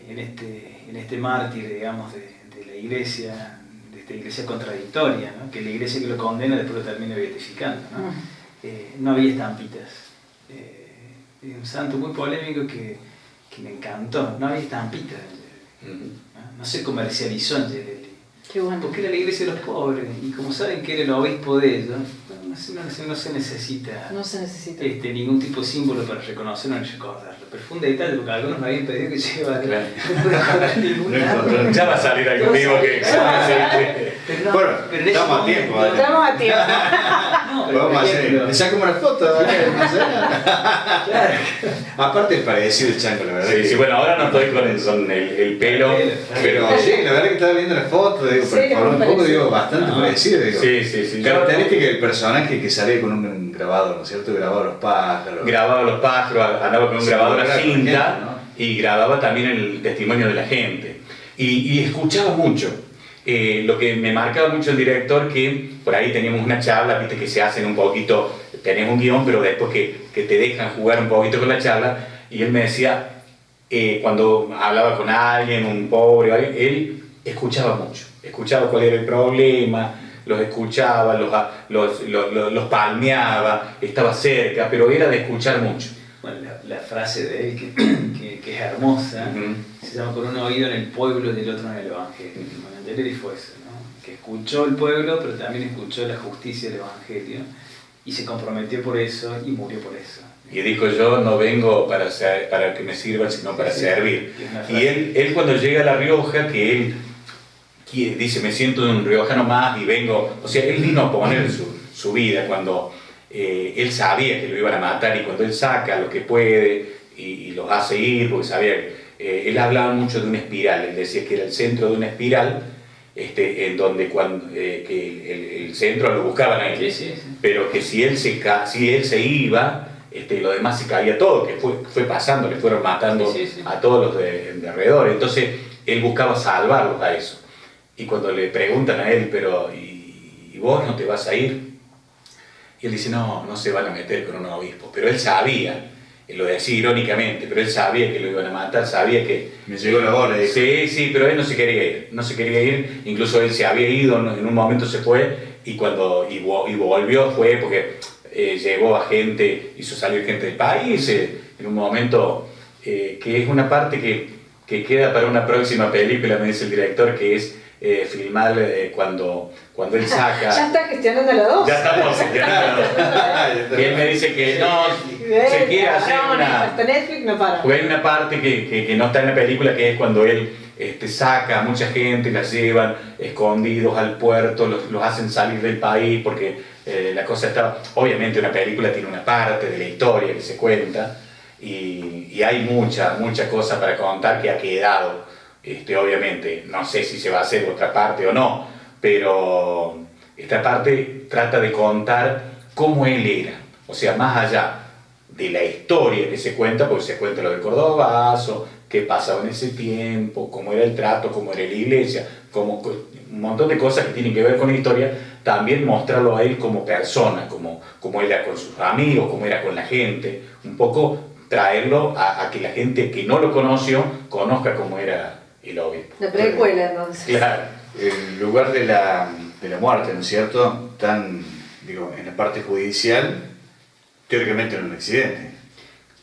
en este mártir, digamos, de la iglesia, de esta iglesia contradictoria, ¿no? Que la iglesia que lo condena después lo termina beatificando, ¿no? No había estampitas. Un santo muy polémico que me encantó, no había estampitas. No se comercializó Angelelli. Qué bueno. Porque era la iglesia de los pobres, y como saben que era el obispo de ellos, no se necesita, ningún tipo de símbolo para reconocerlo ni recordarlo. Pero fue un detalle, porque algunos me habían pedido que llevara Ya va a salir algo vivo que... Bueno, estamos a tiempo. Estamos a tiempo. Vamos a hacer. Le saco una foto. Claro. Aparte es parecido el Chango, la verdad. Sí, bueno, ahora no estoy con el pelo, pero sí, la verdad que estaba viendo la foto, digo, Sí, por favor, un poco, parecido. digo, bastante parecido, digo. Sí. Característica del personaje que sale con un grabado, ¿no es cierto? Grabado los pájaros. Grababa los pájaros, andaba con un grabador a cinta, ¿no? y grababa también el testimonio de la gente. Y escuchaba mucho. Lo que me marcaba mucho el director, que por ahí teníamos una charla, viste, que se hacen un poquito, tenés un guión, pero después que te dejan jugar un poquito con la charla, y él me decía, cuando hablaba con alguien, un pobre, él escuchaba mucho, escuchaba cuál era el problema, los escuchaba, los palmeaba, estaba cerca, pero era de escuchar mucho. Bueno, la frase de él que es hermosa, se llama "con un oído en el pueblo y el otro en el evangelio". Bueno, Angelelli fue eso, ¿no? Que escuchó el pueblo, pero también escuchó la justicia del evangelio, y se comprometió por eso y murió por eso. Y dijo, yo no vengo para que me sirvan, sino para servir. Y él cuando llega a La Rioja, que él dice, me siento un riojano más y vengo, o sea, él vino a poner su vida cuando él sabía que lo iban a matar, y cuando él saca lo que puede y los hace ir, porque sabía que él hablaba mucho de una espiral, él decía que era el centro de una espiral, en donde que el centro lo buscaban a él, Sí. pero que si él se iba, lo demás se caía todo, que fue pasando, le fueron matando a todos los de alrededor. Entonces él buscaba salvarlos a eso. Y cuando le preguntan a él, pero ¿y vos no te vas a ir? Y él dice, no se van a meter con un obispo. Pero él sabía, él lo decía irónicamente, pero él sabía que lo iban a matar, sabía que... Me llegó la bola. Sí, pero él no se quería ir, incluso él se había ido, en un momento se fue, y volvió fue porque llevó a gente, hizo salir gente del país, en un momento que es una parte que queda para una próxima película, me dice el director, que es filmar cuando él saca... Ya está gestionando la 2. Ya estamos gestionando la 2. Y él me dice que no, se quiere hacer una... Hasta Netflix no para. Porque hay una parte que no está en la película, que es cuando él saca a mucha gente, las llevan escondidos al puerto, los hacen salir del país, porque la cosa está... Obviamente una película tiene una parte de la historia que se cuenta, y hay mucha cosa para contar que ha quedado. Obviamente, no sé si se va a hacer otra parte o no, pero esta parte trata de contar cómo él era, o sea, más allá de la historia que se cuenta, porque se cuenta lo del Cordobazo, qué pasaba en ese tiempo, cómo era el trato, cómo era la iglesia, un montón de cosas que tienen que ver con la historia, también mostrarlo a él como persona, cómo era con sus amigos, cómo era con la gente, un poco traerlo a que la gente que no lo conoció conozca cómo era el obispo. La precuela, entonces. Claro. El lugar de la muerte, ¿no es cierto? En la parte judicial, teóricamente en un accidente.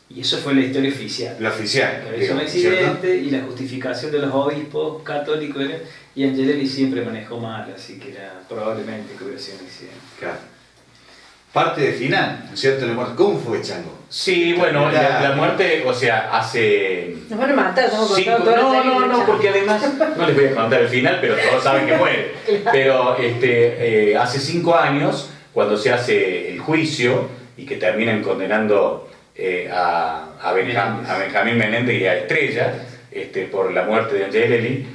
Y eso fue la historia oficial. La oficial. Pero hizo un accidente y la justificación de los obispos católicos era, y Angelelli siempre manejó mal, así que era probablemente que hubiera sido un accidente. Claro. Parte de final, ¿no es cierto? La muerte. ¿Cómo fue, Chango? Sí, bueno, la muerte, o sea, hace... Nos van a matar, estamos contando toda la película. No, porque además, no les voy a contar el final, pero todos saben que muere. Pero hace 5 años, cuando se hace el juicio y que terminan condenando a Benjamín Menéndez y a Estrella por la muerte de Angelelli,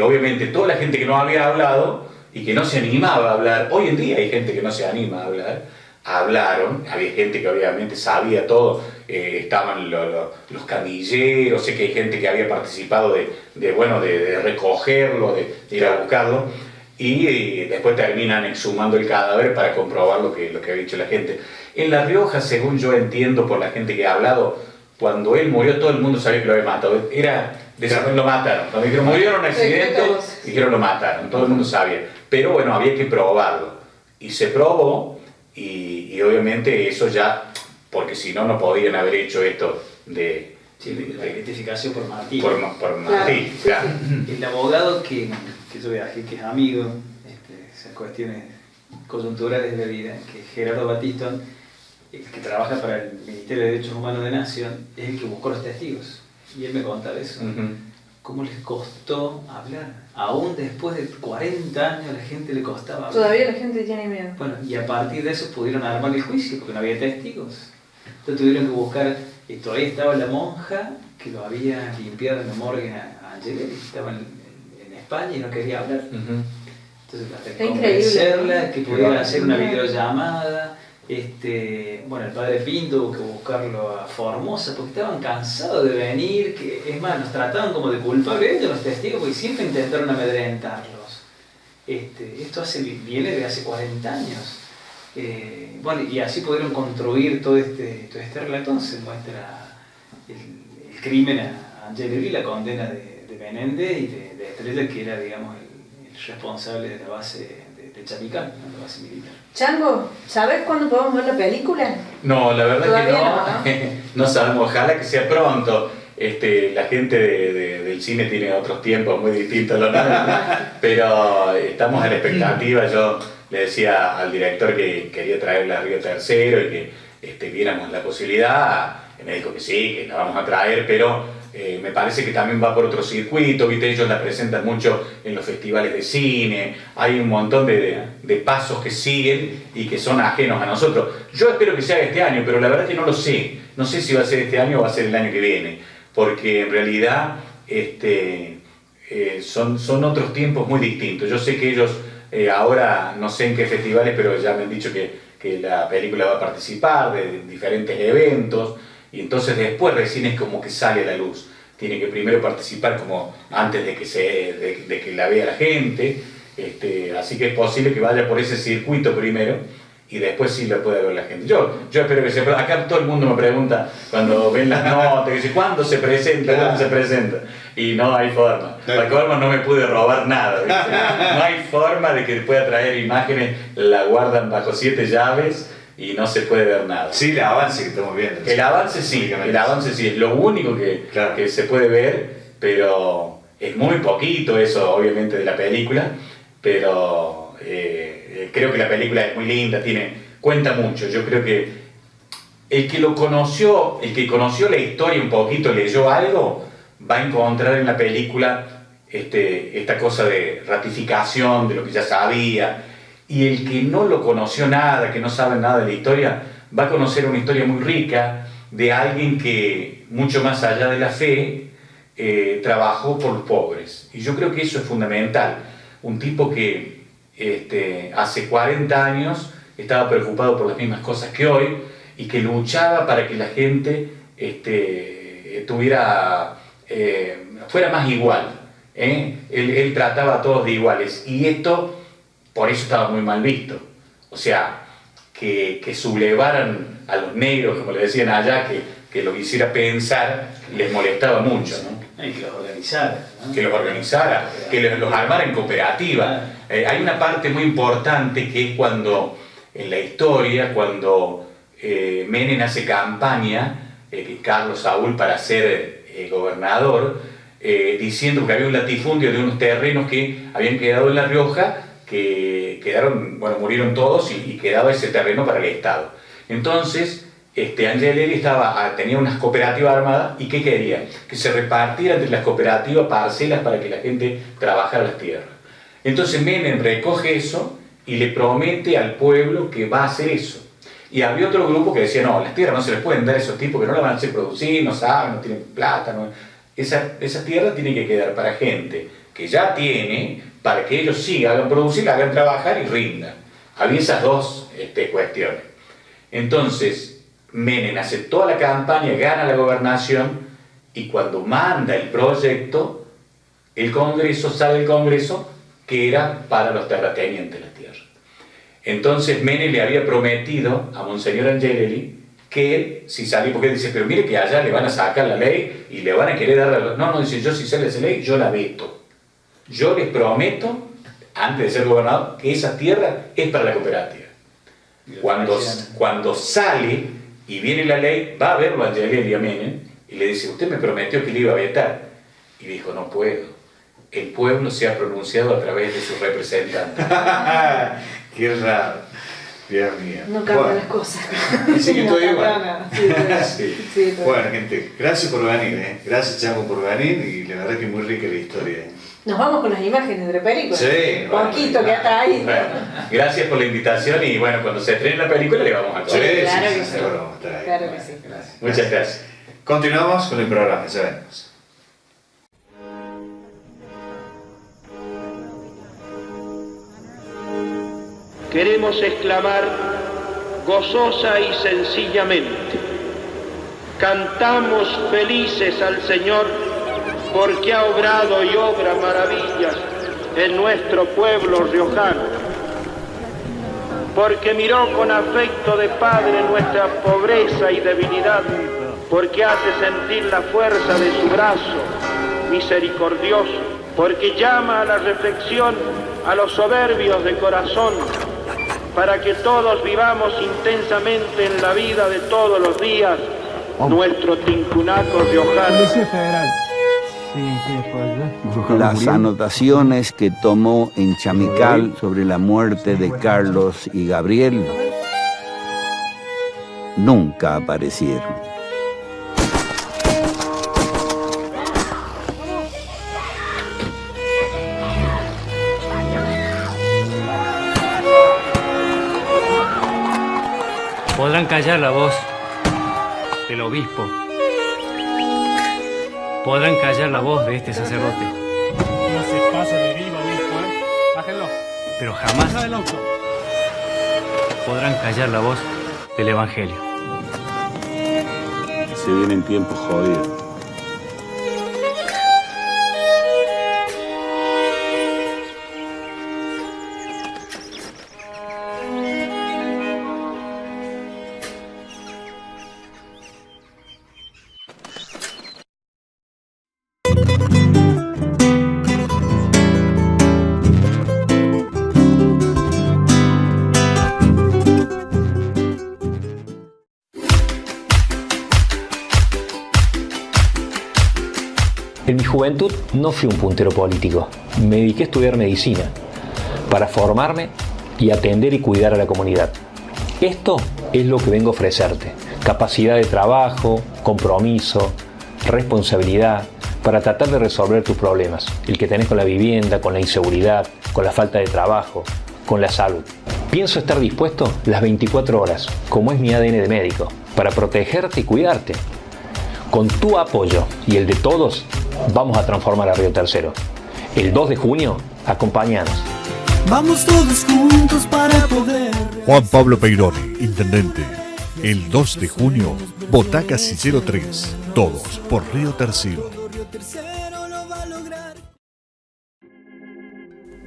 obviamente toda la gente que no había hablado y que no se animaba a hablar, hoy en día hay gente que no se anima a hablar, hablaron, había gente que obviamente sabía todo, estaban los camilleros, sé que hay gente que había participado de recogerlo, de ir a buscarlo, y después terminan exhumando el cadáver para comprobar lo que había dicho la gente. En La Rioja, según yo entiendo por la gente que ha hablado, cuando él murió todo el mundo sabía que lo había matado, lo mataron, cuando dijeron murió en un accidente, dijeron lo mataron, todo el mundo sabía, pero bueno, había que probarlo, y se probó. Y obviamente eso ya, porque si no, no podían haber hecho esto de la identificación por Martín. Por Martín, claro. El abogado que yo viajé, que es amigo, esas cuestiones coyunturales de la vida, que es Gerardo Batistón, que trabaja para el Ministerio de Derechos Humanos de Nación, es el que buscó los testigos. Y él me contaba eso. ¿Cómo les costó hablar? Aún después de 40 años a la gente le costaba hablar. Todavía la gente tiene miedo. Bueno, y a partir de eso pudieron armar el juicio, porque no había testigos. Entonces tuvieron que buscar, y todavía estaba la monja que lo había limpiado en la morgue a Angelelli, estaba en España y no quería hablar. Entonces hasta convencerla que pudiera hacer una videollamada. Bueno, el padre Pinto tuvo que buscarlo a Formosa porque estaban cansados de venir, que es más, nos trataban como de culpables ellos, los testigos, porque siempre intentaron amedrentarlos. Esto viene de hace 40 años. Bueno, y así pudieron construir todo este relato. Se muestra el crimen a Angelelli, la condena de Menéndez y de Estrella, que era, digamos, el responsable de la base de Chapicán, la base militar. Chango, ¿sabes cuándo podemos ver la película? No, la verdad que no. No sabemos, ojalá que sea pronto. La gente del cine tiene otros tiempos muy distintos a los nuestros, pero estamos a la expectativa. Yo le decía al director que quería traerla a Río Tercero y que viéramos la posibilidad. Me dijo que sí, que la vamos a traer, pero me parece que también va por otro circuito, ¿viste? Ellos la presentan mucho en los festivales de cine, hay un montón de pasos que siguen y que son ajenos a nosotros. Yo espero que sea este año, pero la verdad que no lo sé. No sé si va a ser este año o va a ser el año que viene, porque en realidad son otros tiempos muy distintos. Yo sé que ellos ahora, no sé en qué festivales, pero ya me han dicho que la película va a participar de diferentes eventos, y entonces después recién es como que sale a la luz. Tiene que primero participar como antes de que la vea la gente, así que es posible que vaya por ese circuito primero y después sí la pueda ver la gente. Yo espero que sea. Acá todo el mundo me pregunta cuando ven las notas, que dice, ¿cuándo se presenta? ¿Cuándo se presenta? Y no hay forma. Para colmo no me pude robar nada, ¿viste? No hay forma de que pueda traer imágenes, la guardan bajo 7 llaves. y no se puede ver nada. Sí, el avance que estamos viendo. El avance sí, es lo único que se puede ver, pero es muy poquito eso, obviamente, de la película, pero creo que la película es muy linda, cuenta mucho. Yo creo que el que conoció la historia un poquito, leyó algo, va a encontrar en la película esta cosa de ratificación de lo que ya sabía, y el que no lo conoció nada, que no sabe nada de la historia, va a conocer una historia muy rica de alguien que, mucho más allá de la fe, trabajó por los pobres. Y yo creo que eso es fundamental. Un tipo que hace 40 años estaba preocupado por las mismas cosas que hoy y que luchaba para que la gente fuera más igual. Él trataba a todos de iguales, y esto por eso estaba muy mal visto. O sea, que sublevaran a los negros, como le decían allá, que los hiciera pensar, les molestaba mucho, ¿no? Y que los organizara, ¿no? Que los organizara, que los armara en cooperativa. Hay una parte muy importante que es cuando, en la historia, cuando Menem hace campaña, Carlos Saúl, para ser gobernador, diciendo que había un latifundio de unos terrenos que habían quedado en La Rioja, que murieron todos y quedaba ese terreno para el Estado. Entonces, Angelelli tenía unas cooperativas armadas, y ¿qué quería? Que se repartiera entre las cooperativas parcelas para que la gente trabajara las tierras. Entonces Menem recoge eso y le promete al pueblo que va a hacer eso. Y había otro grupo que decía, no, las tierras no se les pueden dar a esos tipos que no las van a hacer producir, no saben, no tienen plata. Esas tierras tienen que quedar para gente que ya tiene, para que ellos hagan producir, hagan trabajar y rindan. Había esas dos cuestiones. Entonces, Menem hace toda la campaña, gana la gobernación, y cuando manda el proyecto, sale el Congreso, que era para los terratenientes las tierras. Entonces Menem le había prometido a Monseñor Angelelli que él, si salía, porque él dice, pero mire que allá le van a sacar la ley y le van a querer dar la... No, dice, yo si sale esa ley, yo la veto. Yo les prometo, antes de ser gobernador, que esa tierra es para la cooperativa. Cuando sale y viene la ley, va a verlo a Angelelli y a Menem y le dice, usted me prometió que le iba a vetar. Y dijo, no puedo. El pueblo se ha pronunciado a través de sus representantes. Qué raro. Dios mío. No cambian las cosas. Así que todo igual. Nada. Sí. Bueno, gente, gracias por venir. Gracias, Chango, por venir, y la verdad que es muy rica la historia. Nos vamos con las imágenes de la película. Sí. Poquito que hasta ahí. Bueno, gracias por la invitación, y bueno, cuando se estrene la película le vamos a Sí, contar. claro que sí. seguro vamos a estar ahí. Claro que sí. Gracias. Muchas gracias. Continuamos con el programa, ya venimos. Queremos exclamar gozosa y sencillamente: cantamos felices al Señor porque ha obrado y obra maravillas en nuestro pueblo riojano, porque miró con afecto de Padre nuestra pobreza y debilidad, porque hace sentir la fuerza de su brazo misericordioso, porque llama a la reflexión a los soberbios de corazón, para que todos vivamos intensamente en la vida de todos los días nuestro tincunaco riojano. Las anotaciones que tomó en Chamical sobre la muerte de Carlos y Gabriel nunca aparecieron. Podrán callar la voz del obispo. Podrán callar la voz de este sacerdote. No se pase de vivo, obispo, ¿eh? Bájenlo. Pero jamás Baja del auto. podrán callar la voz del Evangelio. Se vienen tiempos jodidos. En mi juventud no fui un puntero político. Me dediqué a estudiar medicina para formarme y atender y cuidar a la comunidad. Esto es lo que vengo a ofrecerte. Capacidad de trabajo, compromiso, responsabilidad para tratar de resolver tus problemas. El que tenés con la vivienda, con la inseguridad, con la falta de trabajo, con la salud. Pienso estar dispuesto las 24 horas, como es mi ADN de médico, para protegerte y cuidarte. Con tu apoyo y el de todos, vamos a transformar a Río Tercero. El 2 de junio, acompáñanos. Vamos todos juntos para poder. Juan Pablo Peironi, intendente. El 2 de junio, Botaca Cicero 3. Todos por Río Tercero.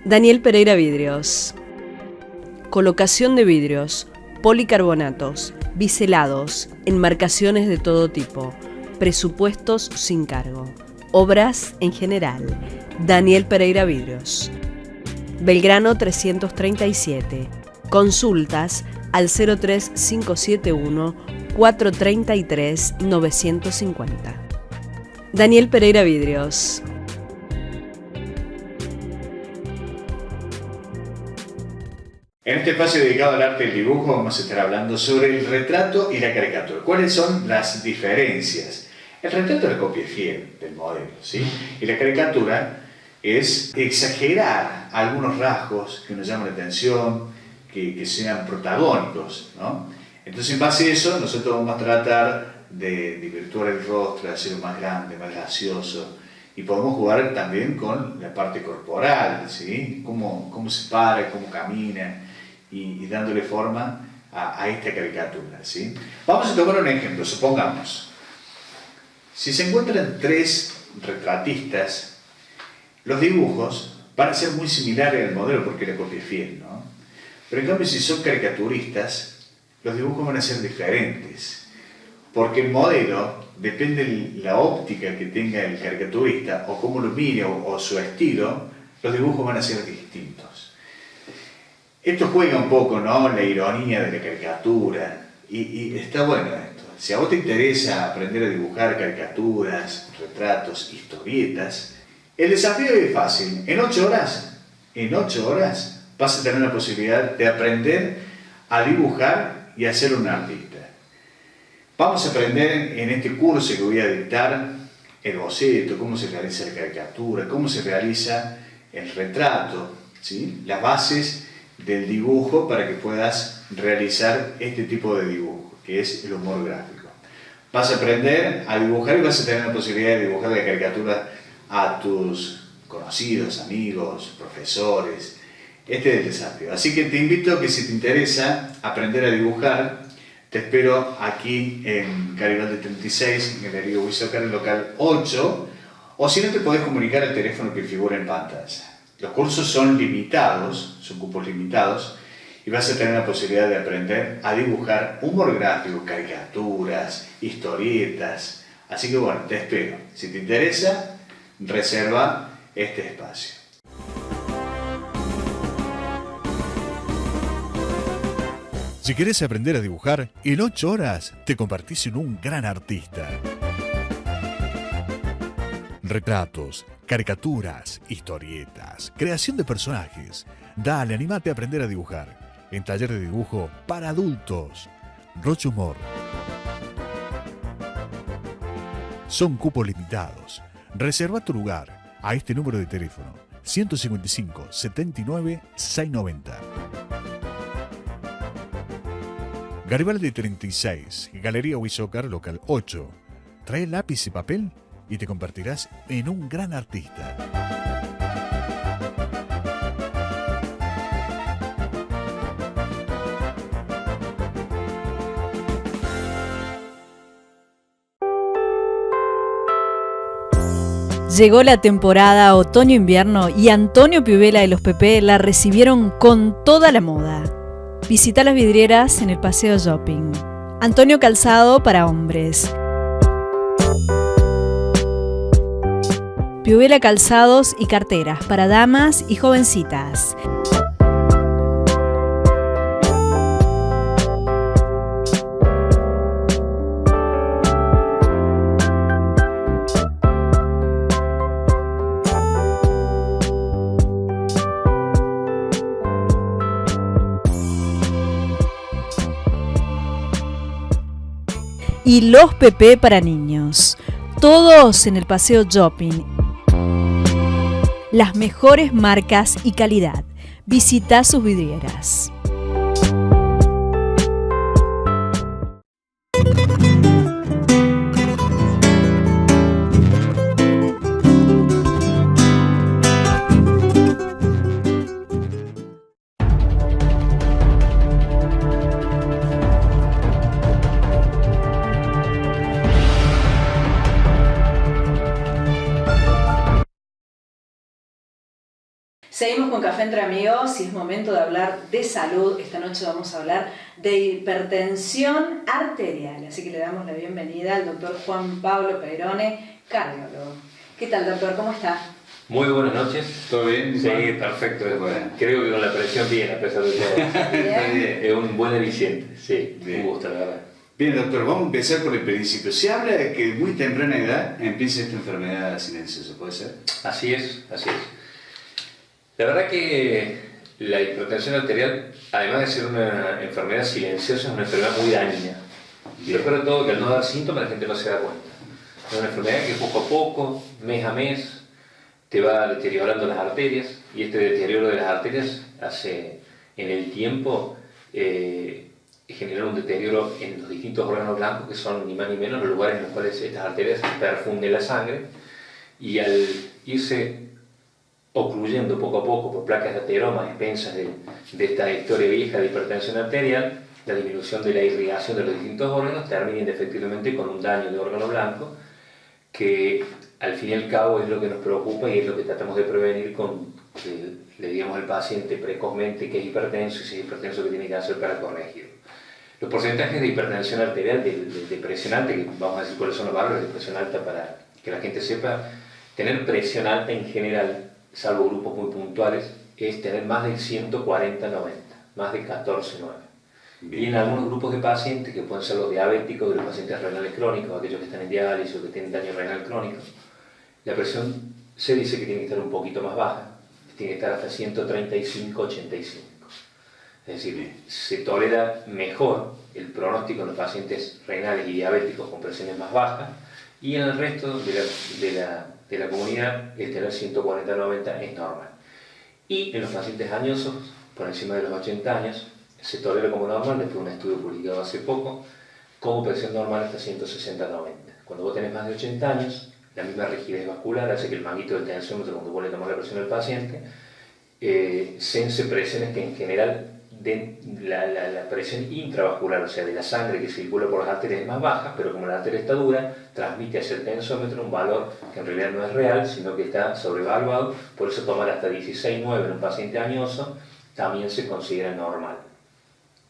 Daniel Pereira Vidrios. Colocación de vidrios, policarbonatos, biselados, enmarcaciones de todo tipo, presupuestos sin cargo, obras en general. Daniel Pereira Vidrios. Belgrano 337. Consultas al 03571 433 950. Daniel Pereira Vidrios. En este espacio dedicado al arte del dibujo vamos a estar hablando sobre el retrato y la caricatura. ¿Cuáles son las diferencias? El retrato es la copia fiel del modelo, ¿sí? Y la caricatura es exagerar algunos rasgos que nos llaman la atención, que sean protagónicos, ¿no? Entonces, en base a eso, nosotros vamos a tratar de virtuar el rostro, de hacerlo más grande, más gracioso, y podemos jugar también con la parte corporal, ¿sí? Cómo se para, cómo camina, y dándole forma a esta caricatura, ¿sí? Vamos a tomar un ejemplo. Supongamos, si se encuentran 3 retratistas, los dibujos van a ser muy similares al modelo porque la copia es fiel, ¿no? Pero en cambio, si son caricaturistas, los dibujos van a ser diferentes, porque el modelo depende de la óptica que tenga el caricaturista o cómo lo mire o su estilo, los dibujos van a ser distintos. Esto juega un poco, ¿no?, la ironía de la caricatura, y está bueno esto. Si a vos te interesa aprender a dibujar caricaturas, retratos, historietas, el desafío es fácil. En 8 horas vas a tener la posibilidad de aprender a dibujar y a ser un artista. Vamos a aprender en este curso que voy a dictar el boceto, cómo se realiza la caricatura, cómo se realiza el retrato, ¿sí? Las bases del dibujo para que puedas realizar este tipo de dibujo, que es el humor gráfico. Vas a aprender a dibujar y vas a tener la posibilidad de dibujar la caricatura a tus conocidos, amigos, profesores. Este es el desafío. Así que te invito a que si te interesa aprender a dibujar, te espero aquí en Garibaldi 36, en Galería Huizocar, en local 8, o si no te podés comunicar al teléfono que figura en pantalla. Los cursos son limitados, son cupos limitados, y vas a tener la posibilidad de aprender a dibujar humor gráfico, caricaturas, historietas. Así que bueno, te espero. Si te interesa, reserva este espacio. Si querés aprender a dibujar, en 8 horas te convertís en un gran artista. Retratos, caricaturas, historietas, creación de personajes. Dale, animate a aprender a dibujar. En taller de dibujo para adultos. Roche Humor. Son cupos limitados. Reserva tu lugar a este número de teléfono: 155 79 690. Garibaldi 36, Galería Huizocar, local 8. Trae lápiz y papel y te convertirás en un gran artista. Llegó la temporada otoño-invierno y Antonio Piubela y los PP la recibieron con toda la moda. Visita las vidrieras en el Paseo Shopping. Antonio Calzado para hombres. Piubela Calzados y carteras para damas y jovencitas. y los PP para niños. Todos en el Paseo Shopping. Las mejores marcas y calidad. Visita sus vidrieras. Seguimos con Café Entre Amigos y es momento de hablar de salud. Esta noche vamos a hablar de hipertensión arterial. Así que le damos la bienvenida al doctor Juan Pablo Perone, cardiólogo. ¿Qué tal, doctor? ¿Cómo está? Muy buenas noches. ¿Todo bien? Sí, perfecto. Bueno. Creo que con la presión bien, a pesar de todo. Bien. Es un buen aliciente. Sí, bien. Un gusto, la verdad. Bien, doctor, vamos a empezar por el principio. Se habla de que muy temprana edad empieza esta enfermedad silenciosa, ¿puede ser? Así es, así es. La verdad que la hipertensión arterial, además de ser una enfermedad silenciosa, es una enfermedad muy dañina. Y lo peor de todo, que al no dar síntomas la gente no se da cuenta. Es una enfermedad que poco a poco, mes a mes, te va deteriorando las arterias, y este deterioro de las arterias hace en el tiempo generar un deterioro en los distintos órganos blancos, que son ni más ni menos los lugares en los cuales estas arterias perfunden la sangre, y al irse ocluyendo poco a poco por placas de ateroma expensas de esta historia vieja de hipertensión arterial, la disminución de la irrigación de los distintos órganos termina indefectiblemente con un daño de órgano blanco, que al fin y al cabo es lo que nos preocupa y es lo que tratamos de prevenir con que le digamos al paciente precozmente que es hipertenso y si es hipertenso que tiene que hacer para corregirlo. Los porcentajes de hipertensión arterial, de presión alta, que vamos a decir cuáles son los valores de presión alta para que la gente sepa, tener presión alta en general, salvo grupos muy puntuales, es tener más de 140-90, más de 14-9. Y en algunos grupos de pacientes, que pueden ser los diabéticos, de los pacientes renales crónicos, aquellos que están en diálisis o que tienen daño renal crónico, la presión se dice que tiene que estar un poquito más baja, tiene que estar hasta 135-85. Es decir, se tolera mejor el pronóstico en los pacientes renales y diabéticos con presiones más bajas, y en el resto de la comunidad el tener 140-90 es normal. Y en los pacientes añosos, por encima de los 80 años, se tolera como normal, después de un estudio publicado hace poco, como presión normal hasta 160-90. Cuando vos tenés más de 80 años, la misma rigidez vascular hace que el manguito del tensiómetro, cuando vos le tomás la presión al paciente, sense presiones que en general la presión intravascular, o sea, de la sangre que circula por las arterias es más baja, pero como la arteria está dura, transmite hacia el tensómetro un valor que en realidad no es real, sino que está sobrevaluado, por eso tomar hasta 16,9 en un paciente añoso también se considera normal.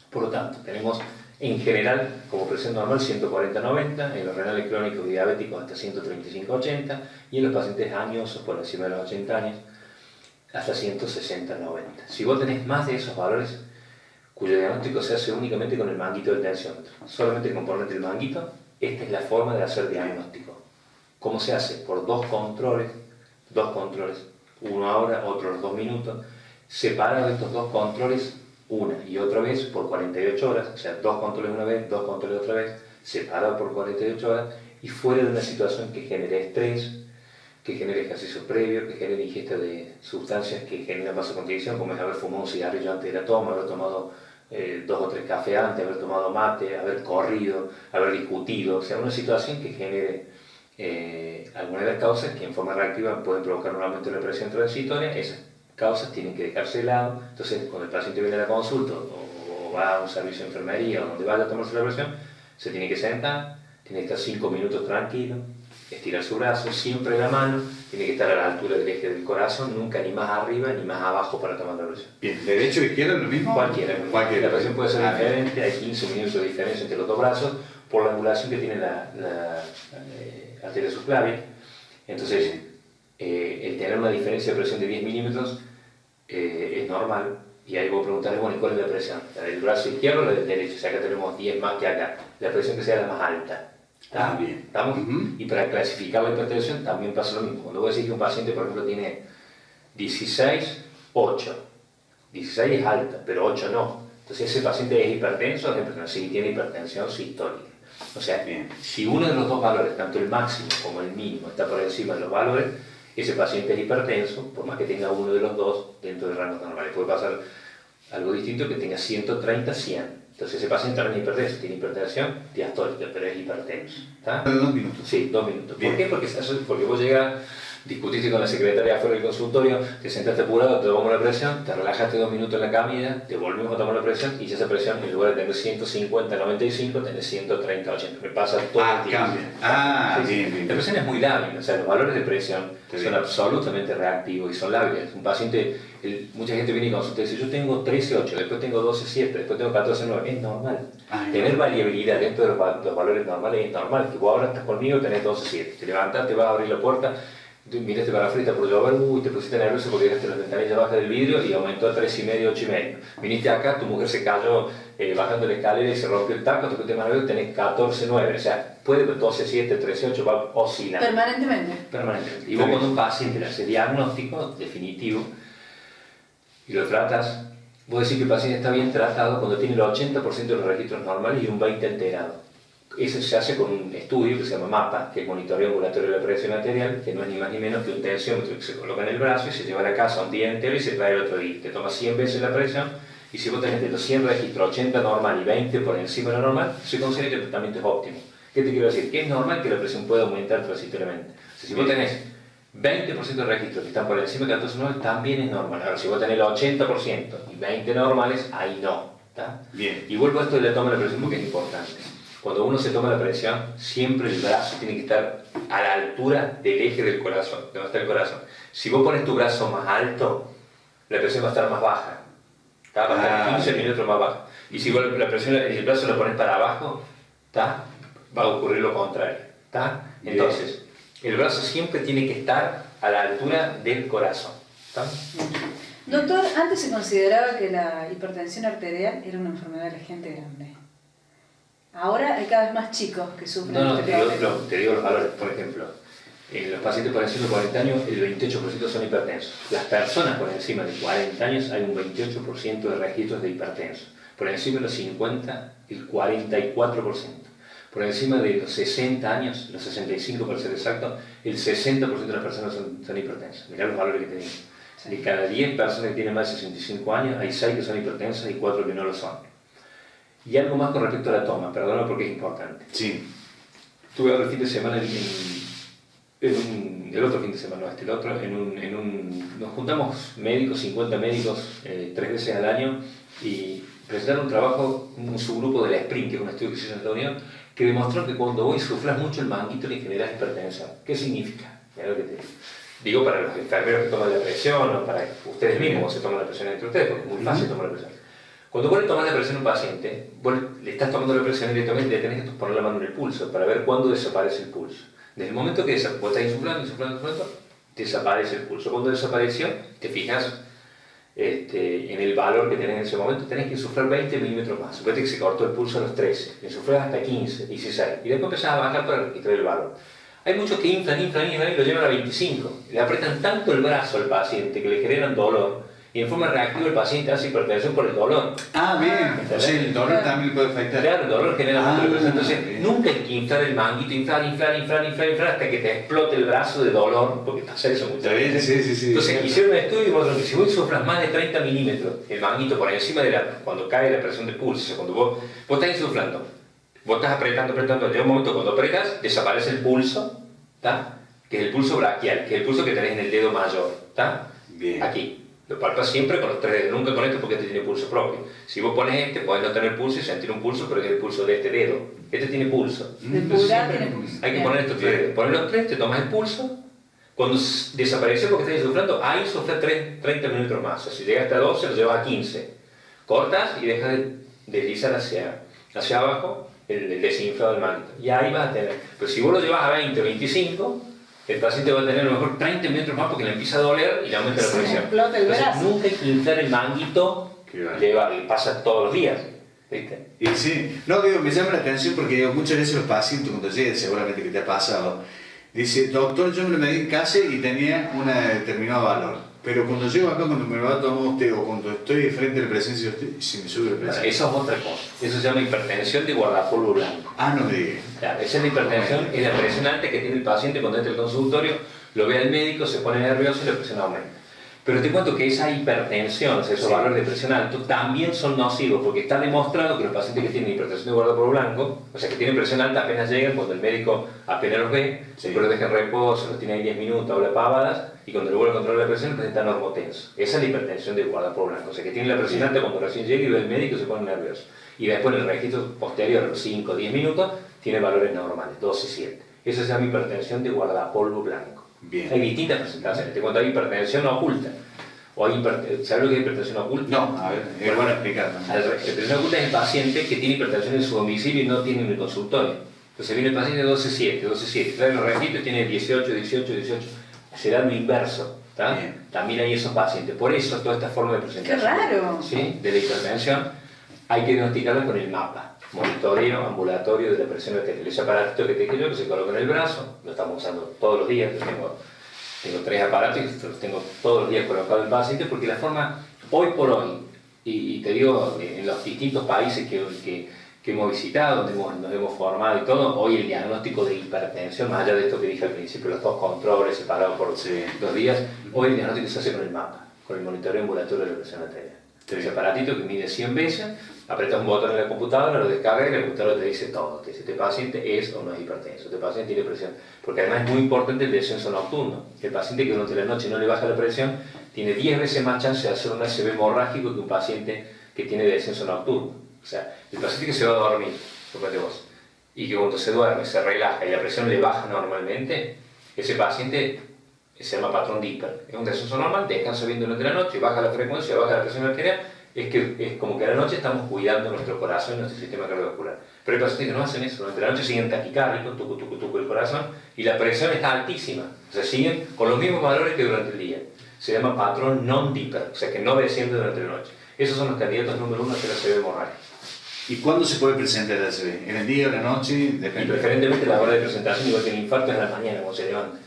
Por lo tanto, tenemos en general como presión normal 140-90, en los renales crónicos y diabéticos hasta 135-80, y en los pacientes añosos por encima de los 80 años hasta 160-90. Si vos tenés más de esos valores, cuyo diagnóstico se hace únicamente con el manguito del tensiómetro, solamente el componente del manguito, esta es la forma de hacer diagnóstico. ¿Cómo se hace? Por dos controles, uno ahora, otro a los 2 minutos, separados estos dos controles una y otra vez por 48 horas, o sea, 2 controles una vez, 2 controles otra vez, separados por 48 horas, y fuera de una situación que genere estrés, que genere ejercicio previo, que genere ingesta de sustancias que generan vasoconstricción, como es haber fumado un cigarrillo antes de la toma, haber tomado 2 o 3 cafés antes, haber tomado mate, haber corrido, haber discutido, o sea, una situación que genere alguna de las causas que en forma reactiva pueden provocar un aumento de la presión transitoria. Esas causas tienen que dejarse de lado. Entonces, cuando el paciente viene a la consulta o va a un servicio de enfermería o donde vaya a tomarse la presión, se tiene que sentar, tiene que estar 5 minutos tranquilo, estirar su brazo, siempre la mano, tiene que estar a la altura del eje del corazón, nunca ni más arriba ni más abajo para tomar la presión. Bien, ¿derecho o izquierdo es lo mismo? Cualquiera. La presión puede ser diferente, hay 15 minutos de diferencia entre los dos brazos por la angulación que tiene la arteria subclavia. Entonces, el tener una diferencia de presión de 10 milímetros es normal, y ahí vos preguntarle, bueno, ¿cuál es la presión? ¿La del brazo izquierdo o la del derecho? O sea, acá tenemos 10 más que acá. La presión que sea la más alta. Ah, bien. ¿Estamos? Y para clasificar la hipertensión también pasa lo mismo. Cuando vos decís que un paciente, por ejemplo, tiene 16, 8. 16 es alta, pero 8 no. Entonces, ¿ese paciente es hipertenso? Sí, tiene hipertensión sistólica. O sea, si uno de los dos valores, tanto el máximo como el mínimo, está por encima de los valores, ese paciente es hipertenso, por más que tenga uno de los dos dentro de rangos normales. Puede pasar algo distinto que tenga 130, 100. Entonces ese paciente también es hipertenso, tiene hipertensión diastólica, pero es hipertenso. ¿Está? 2 minutos. Sí, 2 minutos. ¿Por qué? Porque vos llegas, discutiste con la secretaria afuera del consultorio, te sentaste apurado, te tomamos la presión, te relajaste 2 minutos en la camilla, te volvimos a tomar la presión y esa presión, en lugar de tener 150, 95, tenés 130, 80. Me pasa todo el tiempo. Cambia. Sí. Bien. La presión es muy lábil, o sea, los valores de presión son absolutamente reactivos y son lábiles. Un paciente, mucha gente viene y consulta y dice, yo tengo 13,8, después tengo 12,7, después tengo 14,9. Es normal. Tener variabilidad dentro de los valores normales es normal. Que vos ahora estás conmigo y tenés 12,7. Te levantás, te vas a abrir la puerta, miraste para afuera por llover, te pusiste nervioso porque dejaste las ventanillas bajas del vidrio y aumentó a 3,5, 8,5. Viniste acá, tu mujer se cayó bajando la escalera y se rompió el taco, te pusiste más nervioso, tenés 14,9. O sea, puede que 12,7, 13,8 va a oscilar. Permanentemente. Y vos cuando un paciente le hace diagnóstico definitivo y lo tratas, vos decís que el paciente está bien tratado cuando tiene el 80% de los registros normales y un 20% alterado. Eso se hace con un estudio que se llama MAPA, que es monitoreo ambulatorio de la presión arterial, que no es ni más ni menos que un tensiómetro que se coloca en el brazo y se lleva a la casa un día entero y se trae el otro día. Te toma 100 veces la presión y si vos tenés de los 100 registros 80 normal y 20 por encima de lo normal, se considera que el tratamiento es óptimo. ¿Qué te quiero decir? Que es normal que la presión pueda aumentar transitoriamente. O sea, si vos tenés 20% de registros que están por encima de 14,9, también es normal. Ahora, si vos tenés el 80% y 20 normales, ahí no. ¿Está? Bien. Y vuelvo a esto de la toma de la presión porque es importante. Cuando uno se toma la presión, siempre el brazo tiene que estar a la altura del eje del corazón, de donde está el corazón. Si vos pones tu brazo más alto, la presión va a estar más baja. Va a estar 15 milímetros más baja. Y si vos la presión, el brazo lo pones para abajo, va a ocurrir lo contrario. Entonces, el brazo siempre tiene que estar a la altura del corazón. Doctor, antes se consideraba que la hipertensión arterial era una enfermedad de la gente grande. Ahora hay cada vez más chicos que sufren este problema. Te digo los valores. Por ejemplo, en los pacientes por encima de 40 años, el 28% son hipertensos. Las personas por encima de 40 años, hay un 28% de registros de hipertensos. Por encima de los 50, el 44%. Por encima de los 60 años, los 65 para ser exacto, el 60% de las personas son hipertensas. Mirá los valores que tenemos. De cada 10 personas que tienen más de 65 años, hay 6 que son hipertensas y 4 que no lo son. Y algo más con respecto a la toma, perdona porque es importante. Sí. Tuve el fin de semana, el otro fin de semana, nos juntamos médicos, 50 médicos, 3 veces al año y presentaron un trabajo, un subgrupo de la SPRINT, que es un estudio que se hizo en Estados Unidos, que demostró que cuando vos insuflas mucho el manguito le generas hipertensión. ¿Qué significa? Mira lo que te digo para los enfermeros que toman la presión o para ustedes mismos se toman la presión entre ustedes, porque es muy fácil tomar la presión. Cuando vos le tomás la presión a un paciente, vos le estás tomando la presión directamente, le tenés que poner la mano en el pulso para ver cuándo desaparece el pulso. Desde el momento que vos estás insuflando, desaparece el pulso. Cuando desapareció, te fijas en el valor que tenés en ese momento, tenés que insuflar 20 milímetros más. Suponete que se cortó el pulso a los 13, le insuflas hasta 15, 16, y después empezás a bajar para registrar el valor. Hay muchos que inflan y lo llevan a 25. Le apretan tanto el brazo al paciente que le generan dolor. Y en forma reactiva el paciente hace hipertensión por el dolor. Bien. O sea, el dolor también le puede afectar. Claro, el dolor genera mucho hipertensión. Entonces, nunca hay que inflar el manguito, inflar hasta que te explote el brazo de dolor, porque pasa eso muchas veces. Sí. Entonces, hicieron un estudio y mostraron que si vos insuflas más de 30 milímetros, el manguito por encima de cuando cae la presión del pulso, o sea, cuando vos estás insuflando, vos estás apretando, llega un momento cuando apretas, desaparece el pulso, que es el pulso braquial, que es el pulso que tenés en el dedo mayor, Bien. Aquí. Lo palpas siempre con los 3 dedos, nunca con este porque este tiene pulso propio. Si vos pones podés no tener pulso y sentir un pulso, pero es el pulso de este dedo. Este tiene pulso. Hay que poner estos 3 dedos. Poner los 3, te tomas el pulso. Cuando desapareció porque estás insuflando, ahí insufla 30 minutos más. O sea, si llegas a 12, lo llevas a 15. Cortas y dejas de deslizar hacia abajo el desinflado del manguito. Y ahí vas a tener. Pero si vos lo llevas a 20 o 25, el paciente va a tener a lo mejor 30 milímetros más porque le empieza a doler y le aumenta la presión. Entonces, nunca hay que inflar el manguito, pasa todos los días. ¿Viste? Y sí, no, digo, me llama la atención porque muchas veces los pacientes cuando llegan, seguramente que te ha pasado, dice, doctor, yo me lo medí en casa y tenía un determinado valor. Pero cuando llego acá, cuando me lo va a tomar usted o cuando estoy frente a la presencia de usted, se me sube la presión. Eso es otra cosa. Eso se llama hipertensión de guardapolvo blanco. Ah, no me diga. Claro, esa es la hipertensión, es la presión alta que tiene el paciente cuando entra al consultorio, lo ve al médico, se pone nervioso y la presión aumenta. Pero te cuento que esa hipertensión, o sea, esos valores de presión alto, también son nocivos, porque está demostrado que los pacientes que tienen hipertensión de guardapolvo blanco, o sea, que tienen presión alta apenas llegan, cuando el médico apenas los ve, después los deja en reposo, los tiene ahí 10 minutos, habla pavadas, y cuando le vuelve a controlar la presión, presenta normotenso. Esa es la hipertensión de guardapolvo blanco, o sea, que tiene la presión alta cuando recién llega y ve al médico se pone nervioso. Y después en el registro posterior, a los 5 o 10 minutos, tiene valores normales, 12 y 7. Esa se llama hipertensión de guardapolvo blanco. Bien. Hay distintas presentaciones. Te cuento, hay hipertensión oculta. O hay ¿sabes lo que es hipertensión oculta? No, a ver, es bueno explicarlo. La hipertensión oculta es el paciente que tiene hipertensión en su domicilio y no tiene en el consultorio. Entonces viene el paciente 12-7, 12-7, trae los registros y tiene 18, 18, 18. Se da lo inverso. También hay esos pacientes. Por eso toda esta forma de presentación. ¡Qué raro! ¿Sí? De la hipertensión hay que diagnosticarla con el mapa. Monitoreo ambulatorio de la presión arterial. Ese aparatito que te dije yo, que se coloca en el brazo, lo estamos usando todos los días. Yo tengo 3 aparatos y los tengo todos los días colocados en el paciente, porque la forma, hoy por hoy, y te digo, en los distintos países que hemos visitado, donde nos hemos formado y todo, hoy el diagnóstico de hipertensión, más allá de esto que dije al principio, los 2 controles separados por 2 días, hoy el diagnóstico se hace con el mapa, con el monitoreo ambulatorio de la presión arterial. Ese aparatito que mide 100 veces, apretas un botón en la computadora, lo descargas y la computadora te dice todo. Te dice, este paciente es o no es hipertenso, este paciente tiene presión. Porque además es muy importante el descenso nocturno. El paciente que durante la noche no le baja la presión tiene 10 veces más chance de hacer un ACV hemorrágico que un paciente que tiene descenso nocturno. O sea, el paciente que se va a dormir, fíjate vos, y que cuando se duerme se relaja y la presión le baja normalmente, ese paciente se llama patrón Dipper. Es un descenso normal, descansa bien durante la noche, baja la frecuencia, baja la presión arterial. Es como que a la noche estamos cuidando nuestro corazón y nuestro sistema cardiovascular. Pero hay pacientes que no hacen eso. Durante la noche siguen taquicárdicos, tucu, tucu, tucu el corazón, y la presión está altísima. O sea, siguen con los mismos valores que durante el día. Se llama patrón non-Dipper, o sea, que no desciende durante la noche. Esos son los candidatos número 1 a hacer ACV hemorrágico. ¿Y cuándo se puede presentar el ACV? ¿En el día o la noche? Depende. Y preferentemente la hora de presentación, igual que el infarto, es a la mañana cuando se levanta.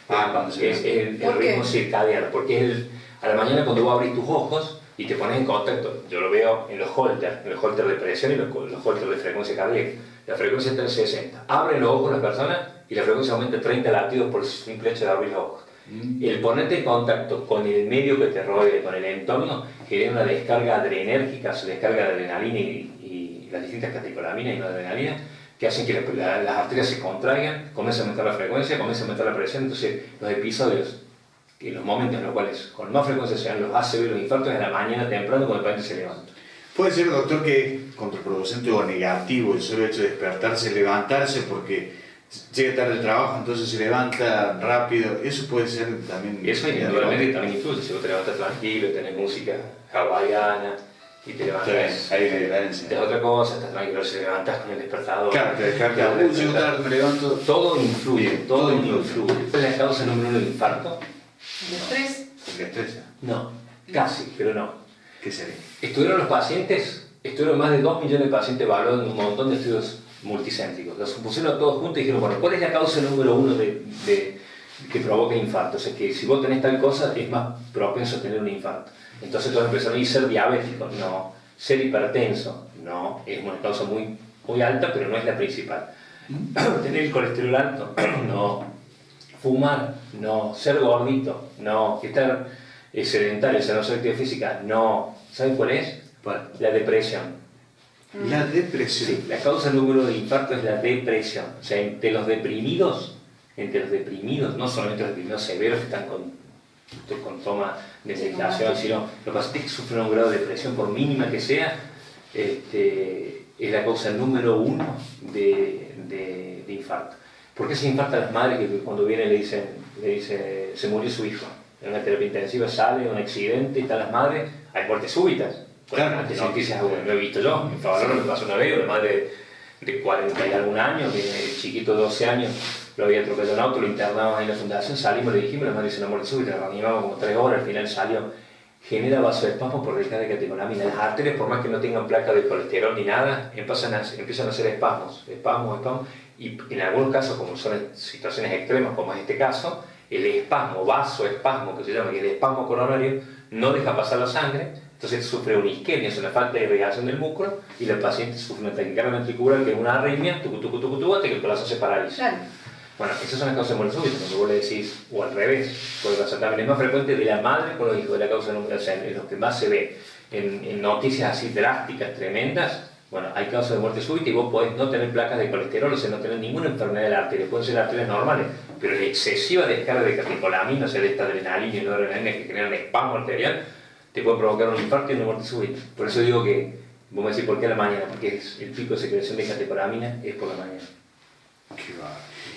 Cuando se levanta. Es el ritmo circadiano, porque es a la mañana cuando vos abrís tus ojos y te pones en contacto. Yo lo veo en los holters de presión y los holters de frecuencia cardíaca. La frecuencia está en 60. Abren los ojos las personas y la frecuencia aumenta 30 latidos por el simple hecho de abrir los ojos. El ponerte en contacto con el medio que te rodea, con el entorno, genera una descarga adrenérgica, se descarga de adrenalina y las distintas catecolaminas y noradrenalina, que hacen que las arterias se contraigan, comienza a aumentar la frecuencia, comienza a aumentar la presión. Entonces los episodios, en los momentos en los cuales con más frecuencia se dan los ACV, los infartos, en la mañana temprano cuando el paciente se levanta. Puede ser, doctor, que es contraproducente o negativo el solo hecho de despertarse, levantarse, porque llega tarde al trabajo, entonces se levanta rápido. Eso puede ser también. Eso indudablemente también influye. Si vos te levantas tranquilo, tenés música hawaiana y te levantas. Ahí me diferencia. Es otra cosa, estás tranquilo, si te levantas con el despertador. Claro, te despertas. Llego tarde, me levanto. Todo influye, todo influye. ¿Cuál es la causa número 1 del infarto? ¿El estrés? ¿El estrés? No, casi, pero no. ¿Qué sería? Estuvieron los pacientes, estuvieron más de 2 millones de pacientes evaluados en un montón de estudios multicéntricos. Los pusieron todos juntos y dijeron, bueno, ¿cuál es la causa número 1 que provoca infarto? O sea, que si vos tenés tal cosa, es más propenso a tener un infarto. Entonces todos empezaron a ser diabéticos, no. Ser hipertenso, no. Es una causa muy, muy alta, pero no es la principal. Tener el colesterol alto, no. Fumar, no. Ser gordito, no. Estar sedentario, no hacer actividad física, no. ¿Saben cuál es? La depresión. La depresión. Sí, la causa número 1 del infarto es la depresión. O sea, entre los deprimidos, no solamente los deprimidos severos que están con toma de medicación, sino los pacientes que sufren un grado de depresión, por mínima que sea, es la causa número 1 de infarto. ¿Por qué se infartan las madres que cuando vienen le dicen se murió su hijo? En una terapia intensiva sale un accidente y están las madres, hay muertes súbitas. Claro, antes noticias lo he visto yo, en Favaloro me pasó una vez, una madre de 40 y algún años, que el chiquito de 12 años lo había atropellado un auto, lo internaban en la fundación, salimos, le dijimos, la madre dice una muerte súbita, lo reanimamos como 3 horas, al final salió, genera vasoespasmo por descarga de catecolamina. Las arterias, por más que no tengan placa de colesterol ni nada, empiezan a hacer espasmos, y en algunos casos, como son situaciones extremas, como es este caso, el espasmo, vasoespasmo, que se llama, que el espasmo coronario no deja pasar la sangre, entonces sufre una isquemia, es una falta de irrigación del músculo, y el paciente sufre una taquicardia ventricular, que es una arritmia, hasta que el corazón se paraliza. Claro. Bueno, esas son las causas de muerte súbita, cuando vos le decís, o al revés, puede pasar también, es más frecuente de la madre con los hijos, de la causa número, o sea, es lo que más se ve en noticias así drásticas, tremendas. Bueno, hay causas de muerte súbita y vos podés no tener placas de colesterol, o sea, no tener ninguna enfermedad de la arteria, pueden ser arterias normales, pero la excesiva descarga de catecolamina, o sea, de esta adrenalina y noradrenalina que generan espasmo arterial, te puede provocar un infarto y una muerte súbita. Por eso digo que, vos me decís, ¿por qué a la mañana? Porque el pico de secreción de catecolamina es por la mañana.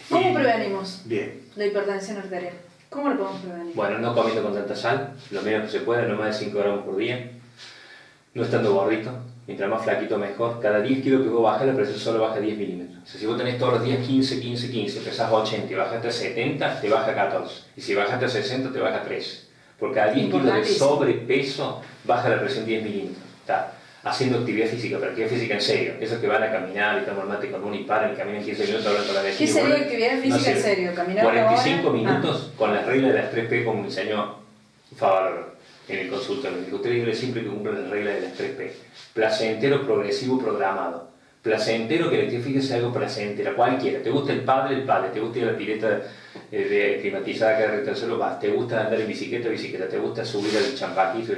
¿Cómo prevenimos Bien. la hipertensión arterial? ¿Cómo lo podemos prevenir? Bueno, no comiendo con tanta sal, lo menos que se pueda, no más de 5 gramos por día, no estando gordito, mientras más flaquito mejor. Cada 10 kilos que vos bajas, la presión solo baja 10 milímetros. O sea, si vos tenés todos los días 15, pesás 80 y bajaste a 70, te baja 14. Y si bajaste a 60, te baja 13. Por cada 10 kilos de sobrepeso, baja la presión 10 milímetros. Está haciendo actividad física, pero actividad física en serio. Esos que van a caminar y toman mate con uno y paran y caminan 15 minutos hablando con la vecina. ¿Qué sería actividad física en serio? ¿Caminar 45 minutos con la regla de las 3P, como me enseñó Favaloro en el consultorio. Me dijo, usted dígale siempre que cumplan la regla de las 3P. Placentero, progresivo, programado. Placentero, que la actividad física sea algo placentera, cualquiera. ¿Te gusta el padre? Te gusta ir a la pileta climatizada que arriba del suelo? Vas. ¿Te gusta andar en bicicleta? ¿Te gusta subir al champaquito?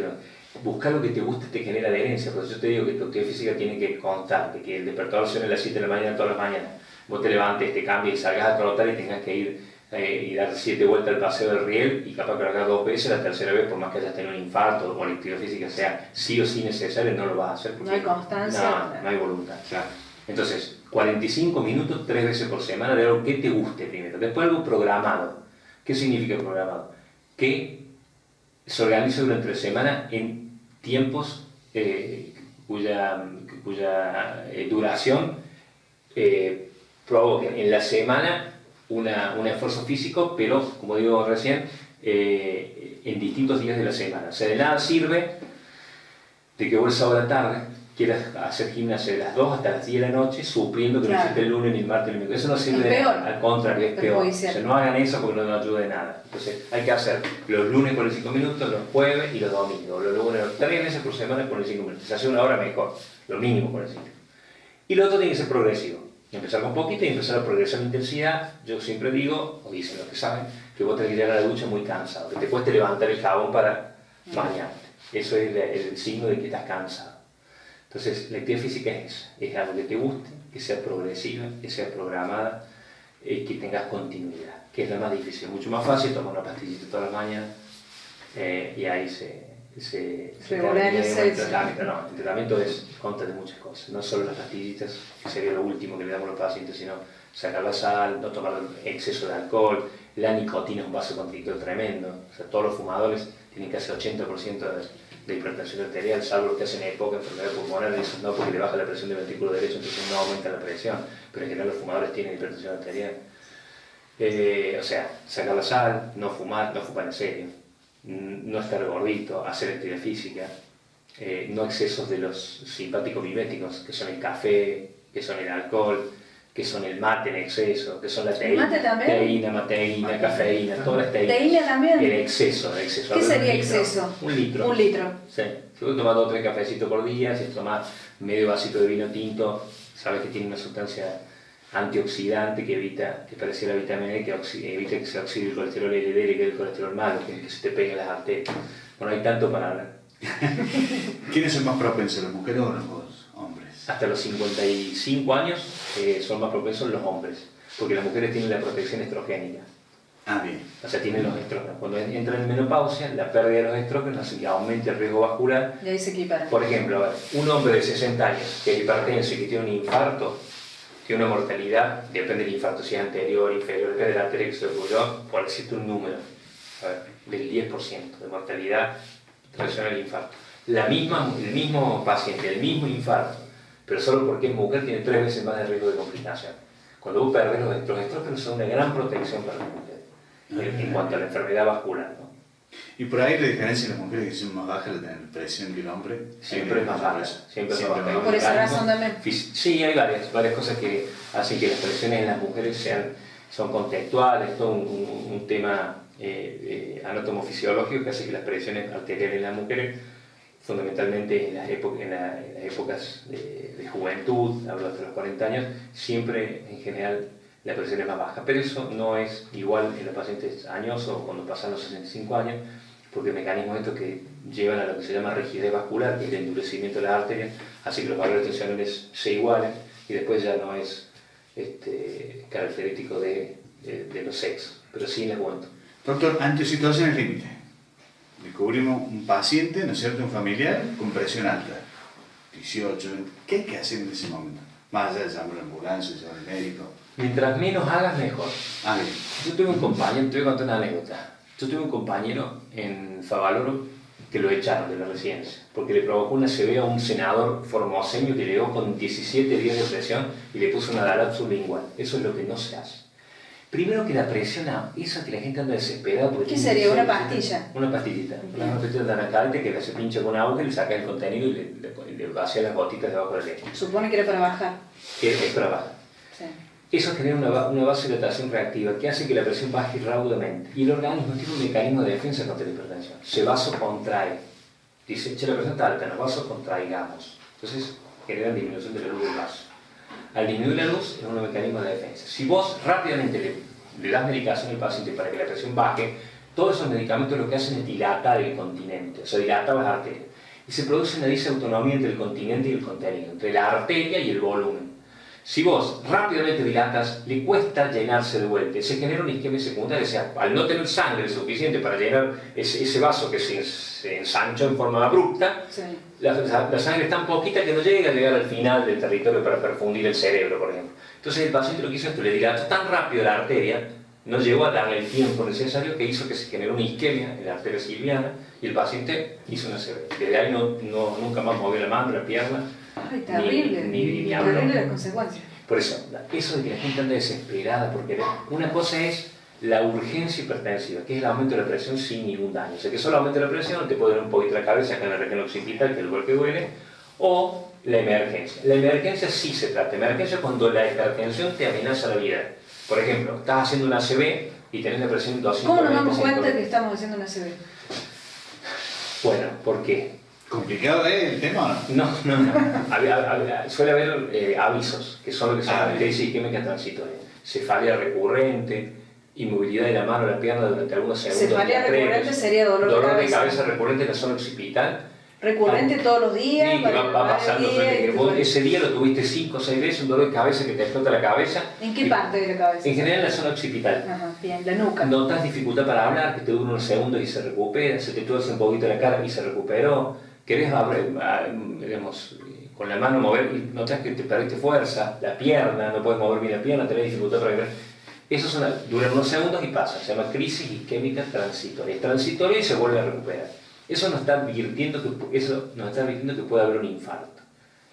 Buscar lo que te guste te genera adherencia. Por eso yo te digo que tu actividad física tiene que constar, de que el despertador suene a las 7 de la mañana todas las mañanas. Vos te levantes, te cambies, salgas a trotar y tengas que ir y dar 7 vueltas al paseo del riel y capaz que lo hagas 2 veces, la tercera vez, por más que hayas tenido un infarto o la actividad física sea sí o sí necesaria, no lo vas a hacer porque no hay constancia. No hay voluntad. Claro. Entonces, 45 minutos 3 veces por semana de algo que te guste primero. Después algo programado. ¿Qué significa programado? Que se organiza durante la semana en tiempos cuya duración provoque en la semana un esfuerzo físico, pero, como digo recién, en distintos días de la semana. O sea, de nada sirve de que vos el sábado a la tarde quieras hacer gimnasia de las 2 hasta las 10 de la noche, supliendo que no hiciste el lunes, ni el martes, ni el miércoles. Eso no sirve, al contrario, es peor. O sea, no hagan eso porque no ayuda de nada. Entonces, hay que hacer los lunes 45 minutos, los jueves y los domingos. Los lunes 3 veces por semana 45 minutos. Se hace una hora mejor, lo mínimo 45. Y lo otro tiene que ser progresivo. Empezar con poquito y empezar a progresar en intensidad. Yo siempre digo, o dicen los que saben, que vos tenés que llegar a la ducha muy cansado, que te cueste levantar el jabón para bañarte. Eso es el signo de que estás cansado. Entonces, la actividad física es esa, es algo que te guste, que sea progresiva, que sea programada, que tengas continuidad, que es lo más difícil. Es mucho más fácil tomar una pastillita todas las mañanas y ahí se regulariza el tratamiento. No, el tratamiento consta de muchas cosas, no solo las pastillitas, que sería lo último que le damos a los pacientes, sino sacar la sal, no tomar exceso de alcohol. La nicotina es un vasoconstrictor tremendo, o sea, todos los fumadores tienen casi 80% de hipertensión arterial, salvo los que hacen EPOC, enfermedad pulmonar, eso no, porque le baja la presión del ventrículo derecho, entonces no aumenta la presión, pero en general los fumadores tienen hipertensión arterial. O sea, sacar la sal, no fumar en serio, no estar gordito, hacer actividad física, no excesos de los simpáticos miméticos, que son el café, que son el alcohol, que son el mate en exceso, que son la teína, mateína, cafeína, todas las teínas. ¿Teína también? El exceso. ¿Qué sería exceso? 1 litro. 1 litro. Sí. Si vos tomás 2 o 3 cafecitos por día, si tomás medio vasito de vino tinto, sabes que tiene una sustancia antioxidante que evita, que parece la vitamina E, que evita que se oxide el colesterol LDL y que el colesterol malo, que se te pegue las arterias. Bueno, hay tanto para hablar. ¿Quiénes son más propensos, las mujeres o los hombres? Hasta los 55 años son más propensos los hombres, porque las mujeres tienen la protección estrogénica. Ah, bien. O sea, tienen los estrógenos. Cuando entran en menopausia, la pérdida de los estrógenos hace que aumente el riesgo vascular. Y ahí se equipara. Por ejemplo, a ver, un hombre de 60 años que es hipertenso y que tiene un infarto, tiene una mortalidad, depende del infarto, si es anterior, inferior, depende de la arteria que se ocurrió, por decirte un número, a ver, del 10% de mortalidad relacionada al infarto. El mismo paciente, el mismo infarto, pero solo porque es mujer, tiene 3 veces más de riesgo de complicación. Cuando vos perdés los estrógenos son una gran protección para la mujer en cuanto a la enfermedad vascular, ¿no? Y por ahí la diferencia en las mujeres que son más bajas la presión que el hombre. Siempre es más baja. Siempre es más baja. Por esa razón también. Sí, hay varias cosas que hacen que las presiones en las mujeres sean son contextuales, todo un tema anatomofisiológico que hace que las presiones arteriales en las mujeres, fundamentalmente en las épocas de juventud, hablo hasta los 40 años, siempre en general la presión es más baja, pero eso no es igual en los pacientes añosos o cuando pasan los 65 años, porque el mecanismo estos que llevan a lo que se llama rigidez vascular, que es el endurecimiento de las arterias, hace que los valores tensionales se igualen y después ya no es característico de los sexos, pero sí en la juventud. Doctor, ante situaciones límite, descubrimos un paciente, ¿no es cierto?, un familiar con presión alta, 18, 20, ¿qué hay que hacer en ese momento? Más allá de llamar a la ambulancia, llamar al médico. Mientras menos hagas, mejor. Bien. Yo tuve un compañero, te voy a contar una anécdota. Yo tuve un compañero en Favaloro que lo echaron de la residencia porque le provocó una ACV a un senador formoseño que llegó con 17 días de presión y le puso una Dalat sublingual. Eso es lo que no se hace. Primero que la presión, eso que la gente anda desesperada. ¿Qué sería? ¿Una pastilla? Una pastillita. Una pastilla de anacalde que se pincha con una aguja y le saca el contenido y le vacía las gotitas debajo de la lengua. Supone que era para bajar. Es para bajar. Sí. Eso genera una vasodilatación reactiva que hace que la presión baje raudamente. Y el organismo tiene un mecanismo de defensa contra la hipertensión. Se vasocontrae. Dice, che, la presión está alta, nos vasocontraigamos. Entonces genera disminución de la luz del vaso. Al disminuir la luz es un mecanismo de defensa. Si vos rápidamente le das medicación al paciente para que la presión baje, todos esos medicamentos lo que hacen es dilatar el continente, o sea, dilatar las arterias. Y se produce una disautonomía entre el continente y el contenido, entre la arteria y el volumen. Si vos rápidamente dilatas, le cuesta llenarse de vuelta. Se genera una isquemia secundaria, o sea, al no tener sangre suficiente para llenar ese vaso que se ensanchó en forma abrupta, sí. La sangre es tan poquita que no llega a llegar al final del territorio para perfundir el cerebro, por ejemplo. Entonces el paciente lo que hizo esto, le dilató tan rápido la arteria, no llegó a darle el tiempo necesario que hizo que se generó una isquemia en la arteria silviana y el paciente hizo una ACV. Desde ahí nunca más movió la mano, la pierna. Ay, terrible, ni habló. Terrible las consecuencias. Por eso de que la gente anda desesperada, porque una cosa es la urgencia hipertensiva, que es el aumento de la presión sin ningún daño. O sea, que solo aumenta la presión, te puede doler un poquito la cabeza acá en la región occipital, que es el lugar que duele, o la emergencia. La emergencia sí se trata. Emergencia es cuando la hipertensión te amenaza la vida. Por ejemplo, estás haciendo una ACV y tenés la presión 200. ¿Cómo nos damos cuenta que estamos haciendo una ACV? Bueno, ¿por qué? ¿Complicado el tema o no? No. Suele haber avisos, que son lo que se llama crisis isquémica transitoria. Cefalia recurrente, inmovilidad de la mano o la pierna durante algunos segundos. Cefalia recurrente sería dolor de cabeza recurrente en la zona occipital. Recurrente todos los días. Sí, que va pasando. Ese día lo tuviste 5 o 6 veces, un dolor de cabeza que te explota la cabeza. ¿En qué parte de la cabeza? En general en la zona occipital. Ajá, bien, la nuca. Notas dificultad para hablar, que te dura unos segundos y se recupera, se te tuerce un poquito la cara y se recuperó. Querés, digamos, con la mano mover y notas que te perdiste fuerza, la pierna, no puedes mover bien la pierna, tenés dificultad para vibrar. Eso duran unos segundos y pasa, se llama crisis isquémica transitoria. Es transitoria y se vuelve a recuperar. Eso nos está advirtiendo que puede haber un infarto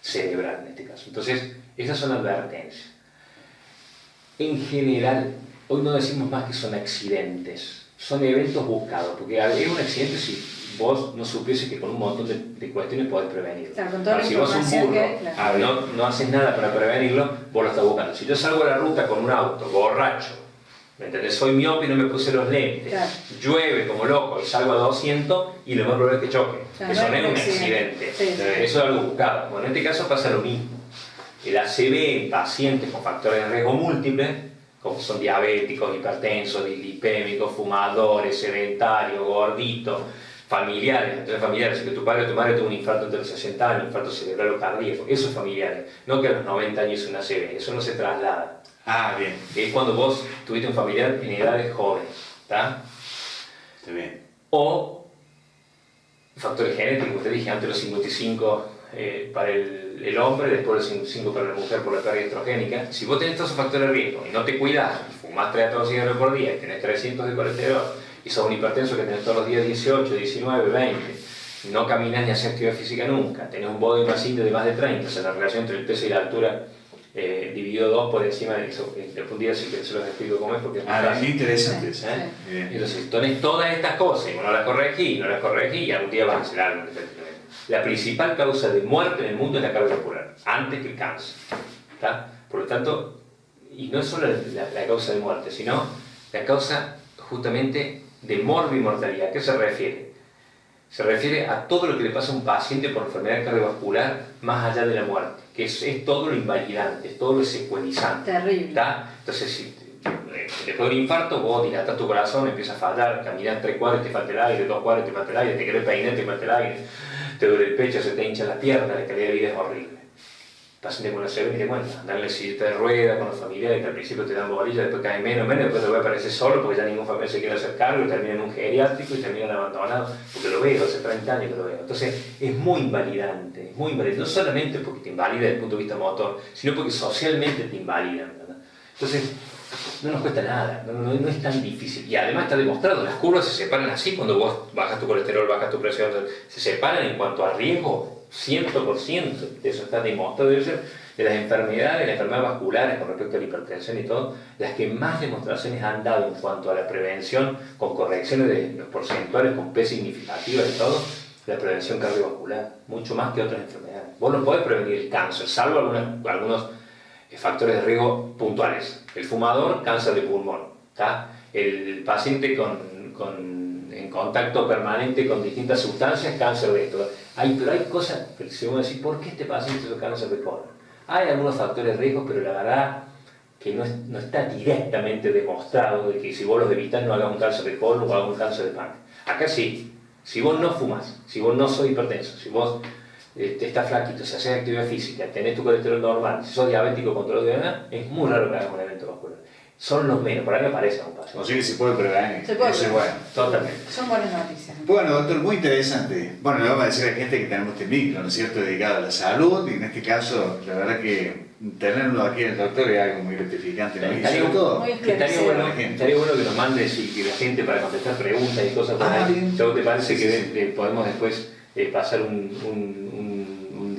cerebral en este caso. Entonces, esas son advertencias. En general, hoy no decimos más que son accidentes, son eventos buscados, porque es un accidente si vos no supieses que con un montón de cuestiones podés prevenirlo. Claro, con toda la si vos sos un burro, no haces nada para prevenirlo, vos lo estás buscando. Si yo salgo a la ruta con un auto, borracho, ¿me entendés? Soy miope y no me puse los lentes, claro. Llueve como loco y salgo a 200 y lo más probable es que choque. Claro, eso no es un accidente, sí. Eso es algo buscado. Bueno, en este caso pasa lo mismo. El ACV en pacientes con factores de riesgo múltiples, como son diabéticos, hipertensos, dislipémicos, fumadores, sedentarios, gorditos, familiares, entonces familiares, que tu padre o tu madre tuvo un infarto entre los 60 años, un infarto cerebral o cardíaco, eso es familiares, no que a los 90 años es una ACV, eso no se traslada. Bien. Es cuando vos tuviste un familiar en edades jóvenes, ¿está? Está bien. O factores genéticos, como te dije, antes de los 55 para el hombre, después de los 55 para la mujer por la pérdida estrogénica. Si vos tenés todos esos factores de riesgo y no te cuidás, fumás 3 a 2 cigarros por día y tenés 300 de colesterol, y sos un hipertenso que tenés todos los días 18, 19, 20, no caminas ni haces actividad física nunca, tenés un body mass index de más de 30, o sea, la relación entre el peso y la altura dividido 2 por encima de eso, un día sí que se los explico cómo es porque es interesante. Sí. Entonces, tenés todas estas cosas y no las corregís y algún día vas a hacer algo. La principal causa de muerte en el mundo es la cardiovascular, antes que el cáncer. ¿Está? Por lo tanto, y no solo la causa de muerte, sino la causa justamente de morbimortalidad. ¿A qué se refiere? Se refiere a todo lo que le pasa a un paciente por enfermedad cardiovascular más allá de la muerte, que es todo lo invalidante, es todo lo secuelizante. Terrible. ¿Está? Entonces, si después de un infarto, vos dilatás tu corazón, empiezas a fallar, caminás 3 cuadras, te falta el aire, 2 cuadras, te falta el aire, te querés peinar, te falta el aire, te duele el pecho, se te hinchan las piernas, la calidad de vida es horrible. El paciente cuando se ve y te cuenta, darle sillita de rueda con los familiares que al principio te dan bolilla, después caen menos, después te voy a aparecer solo porque ya ningún familiar se quiere hacer cargo y termina en un geriátrico y terminan abandonados, porque lo veo, hace 30 años que lo veo. Entonces es muy invalidante, no solamente porque te invalida desde el punto de vista motor, sino porque socialmente te invalidan, ¿verdad? Entonces no nos cuesta nada, no es tan difícil. Y además está demostrado, las curvas se separan así cuando vos bajas tu colesterol, bajas tu presión, se separan en cuanto a riesgo 100%, eso está demostrado. De las enfermedades, las enfermedades vasculares con respecto a la hipertensión y todo, las que más demostraciones han dado en cuanto a la prevención, con correcciones de los porcentuales, con P significativas y todo, la prevención cardiovascular, mucho más que otras enfermedades. Vos no podés prevenir el cáncer, salvo algunos factores de riesgo puntuales. El fumador, cáncer de pulmón, ¿tá? El paciente en contacto permanente con distintas sustancias, cáncer de esto. Pero hay cosas que se van a decir, ¿por qué este paciente tiene cáncer de colon? Hay algunos factores de riesgo, pero la verdad que no está directamente demostrado de que si vos los evitas no hagas un cáncer de colon o hagas un cáncer de páncreas. Acá sí, si vos no fumas, si vos no sos hipertenso, si vos estás flaquito, si haces actividad física, tenés tu colesterol normal, si sos diabético controlado de edad, es muy raro que hagas un evento vascular. Son los menos, por ahí me aparece un paciente. O sea que se puede prevenir. Se puede. Eso es bueno. Totalmente. Son buenas noticias. Bueno, doctor, muy interesante. Bueno, le vamos a decir a la gente que tenemos este micro, ¿no es cierto?, dedicado a la salud, y en este caso, la verdad que tenerlo aquí el doctor es algo muy gratificante, ¿no? Estaría bueno que nos mandes y que la gente para contestar preguntas y cosas por ahí. ¿Te parece que podemos después pasar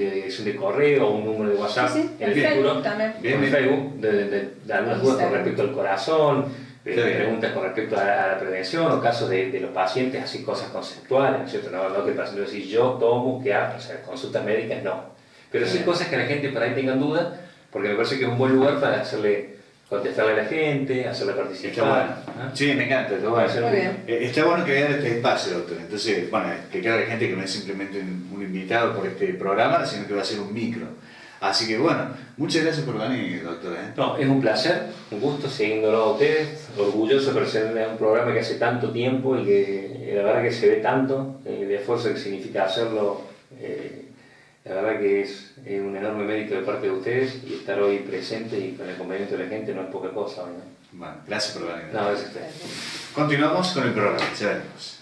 de dirección de correo o un número de WhatsApp en el Facebook también. En Facebook, de algunas dudas con respecto al corazón, preguntas con respecto a la prevención o casos de los pacientes, así cosas conceptuales, ¿no es cierto? No que el paciente decir yo tomo, que o sea, consultas médicas no. Pero sí cosas que la gente por ahí tengan dudas, porque me parece que es un buen lugar para contestarle a la gente, hacerle participar. Está bueno. Sí, me encanta. Está bueno. Está bueno crear este espacio, doctor. Entonces, bueno, explicar a la gente que no es simplemente un invitado por este programa, sino que va a ser un micro. Así que bueno, muchas gracias por venir, doctor. No, es un placer, un gusto siguiéndolo a ustedes, orgulloso de presentar un programa que hace tanto tiempo y que la verdad que se ve tanto, el esfuerzo que significa hacerlo. La verdad que es un enorme mérito de parte de ustedes y estar hoy presente y con el acompañamiento de la gente no es poca cosa, ¿no? Bueno, gracias por venir. No, gracias a ustedes. Continuamos con el programa, ya venimos.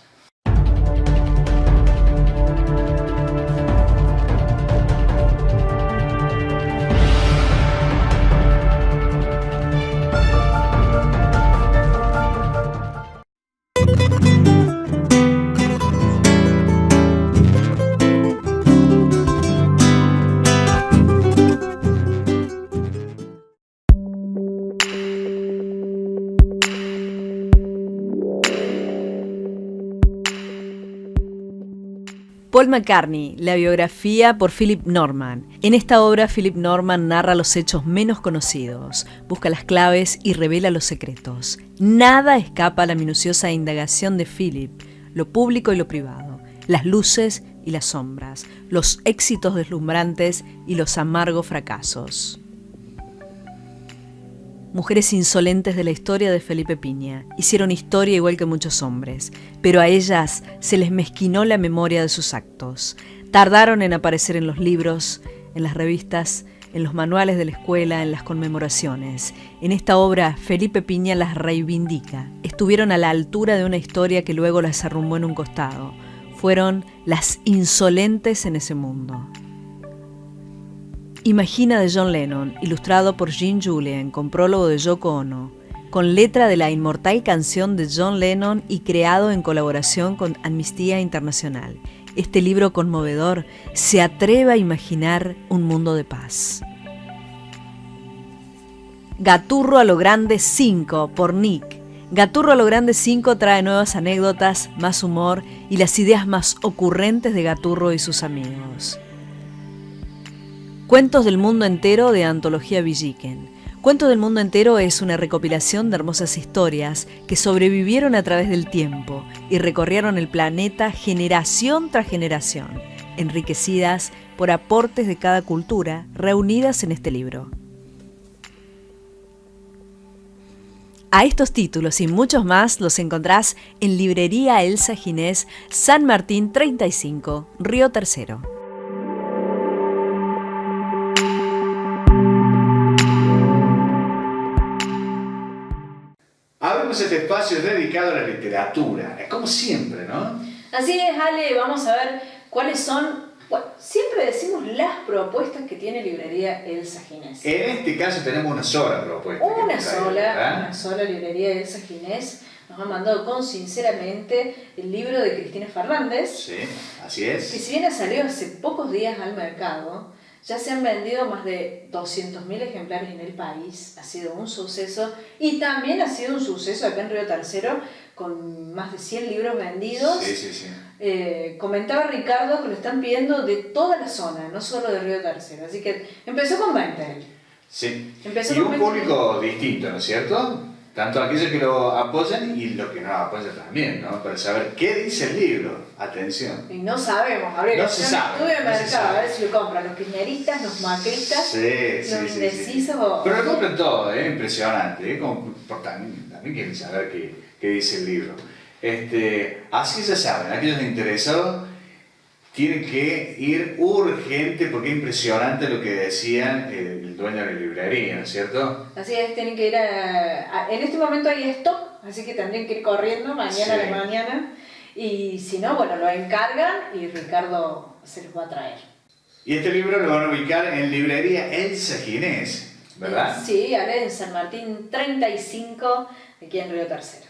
Paul McCartney, la biografía por Philip Norman. En esta obra, Philip Norman narra los hechos menos conocidos, busca las claves y revela los secretos. Nada escapa a la minuciosa indagación de Philip, lo público y lo privado, las luces y las sombras, los éxitos deslumbrantes y los amargos fracasos. Mujeres insolentes de la historia de Felipe Piña. Hicieron historia igual que muchos hombres, pero a ellas se les mezquinó la memoria de sus actos. Tardaron en aparecer en los libros, en las revistas, en los manuales de la escuela, en las conmemoraciones. En esta obra, Felipe Piña las reivindica. Estuvieron a la altura de una historia que luego las arrumbó en un costado. Fueron las insolentes en ese mundo. Imagina de John Lennon, ilustrado por Jean Julian, con prólogo de Yoko Ono, con letra de la inmortal canción de John Lennon y creado en colaboración con Amnistía Internacional. Este libro conmovedor se atreve a imaginar un mundo de paz. Gaturro a lo Grande 5, por Nick. Gaturro a lo Grande 5 trae nuevas anécdotas, más humor y las ideas más ocurrentes de Gaturro y sus amigos. Cuentos del mundo entero de Antología Villiquen. Cuento del Mundo Entero es una recopilación de hermosas historias que sobrevivieron a través del tiempo y recorrieron el planeta generación tras generación, enriquecidas por aportes de cada cultura reunidas en este libro. A estos títulos y muchos más los encontrás en Librería Elsa Ginés, San Martín 35, Río Tercero. Abrimos este espacio dedicado a la literatura, como siempre, ¿no? Así es, Ale, vamos a ver cuáles son. Bueno, siempre decimos las propuestas que tiene Librería Elsa Ginés. En este caso tenemos una sola propuesta. Una sola Librería Elsa Ginés. Nos ha mandado con sinceramente el libro de Cristina Fernández. Sí, así es. Que si bien ha salido hace pocos días al mercado, ya se han vendido más de 200.000 ejemplares en el país. Ha sido un suceso. Y también ha sido un suceso acá en Río Tercero, con más de 100 libros vendidos. Sí. Comentaba Ricardo que lo están pidiendo de toda la zona, no solo de Río Tercero. Así que empezó con 20. Sí. Empezó y con un público distinto, ¿no es cierto? Tanto aquellos que lo apoyan y los que no lo apoyan también, ¿no? Para saber qué dice el libro. Atención. Y no sabemos, Gabriel. No se sabe. Estudio de mercado, a ver si lo compran los kirchneristas, los macristas, los indecisos. Pero lo compran todo, impresionante. También quieren saber qué dice el libro. Así ya saben, aquellos interesados tienen que ir urgente porque es impresionante lo que decían el dueño de la librería, ¿no es cierto? Así es, tienen que ir en este momento hay stock, así que tendrían que ir corriendo mañana de mañana. Y si no, bueno, lo encargan y Ricardo se los va a traer. Y este libro lo van a ubicar en Librería Elsa Ginés, ¿verdad? Sí, Ale, en San Martín 35, aquí en Río Tercero.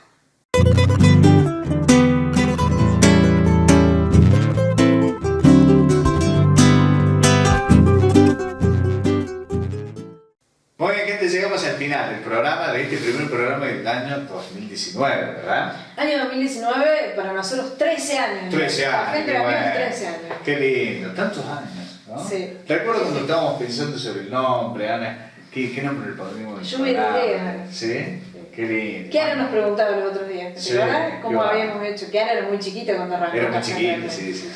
Muy bien, gente, llegamos al final del programa, de este primer programa del año 2019, ¿verdad? Año 2019, para nosotros 13 años. 13 años. La gente bueno, 13 años. Qué lindo, tantos años, ¿no? Sí. Recuerdo cuando estábamos pensando sobre el nombre, Ana, ¿qué nombre le podríamos Yo me idea. ¿Sí? Qué lindo. Kiara nos preguntaba los otros días, Sí, ¿verdad? ¿Cómo claro. habíamos hecho? Kiara era muy chiquita cuando arrancó. Era muy chiquita, sí.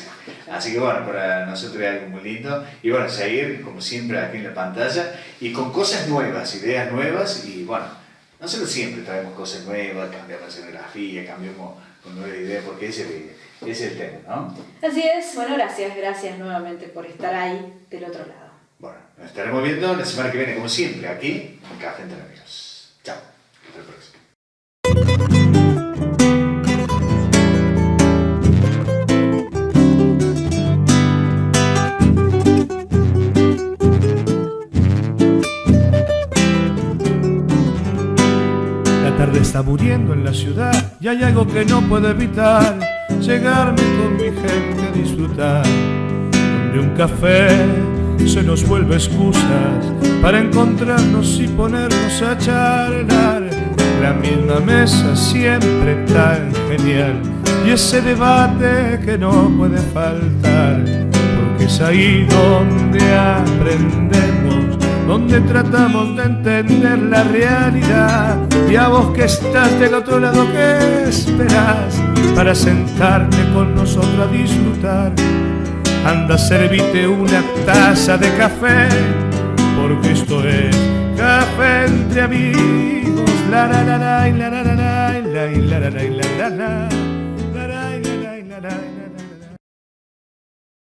Así que bueno, para nosotros es algo muy lindo. Y bueno, seguir como siempre aquí en la pantalla y con cosas nuevas, ideas nuevas. Y bueno, nosotros siempre traemos cosas nuevas, cambiamos la escenografía, cambiamos con nuevas ideas, porque ese es el tema, ¿no? Así es. Bueno, gracias nuevamente por estar ahí del otro lado. Bueno, nos estaremos viendo la semana que viene, como siempre, aquí en Café Entre Amigos. Chao. Hasta la próxima. La tarde está muriendo en la ciudad y hay algo que no puedo evitar: llegarme con mi gente a disfrutar, donde un café se nos vuelve excusas para encontrarnos y ponernos a charlar. La misma mesa siempre tan genial y ese debate que no puede faltar, porque es ahí donde aprendemos, donde tratamos de entender la realidad. Y a vos que estás del otro lado, ¿qué esperás para sentarte con nosotros a disfrutar? Anda, servite una taza de café, porque esto es Café Entre Amigos. La la la la la la la la la la la la la.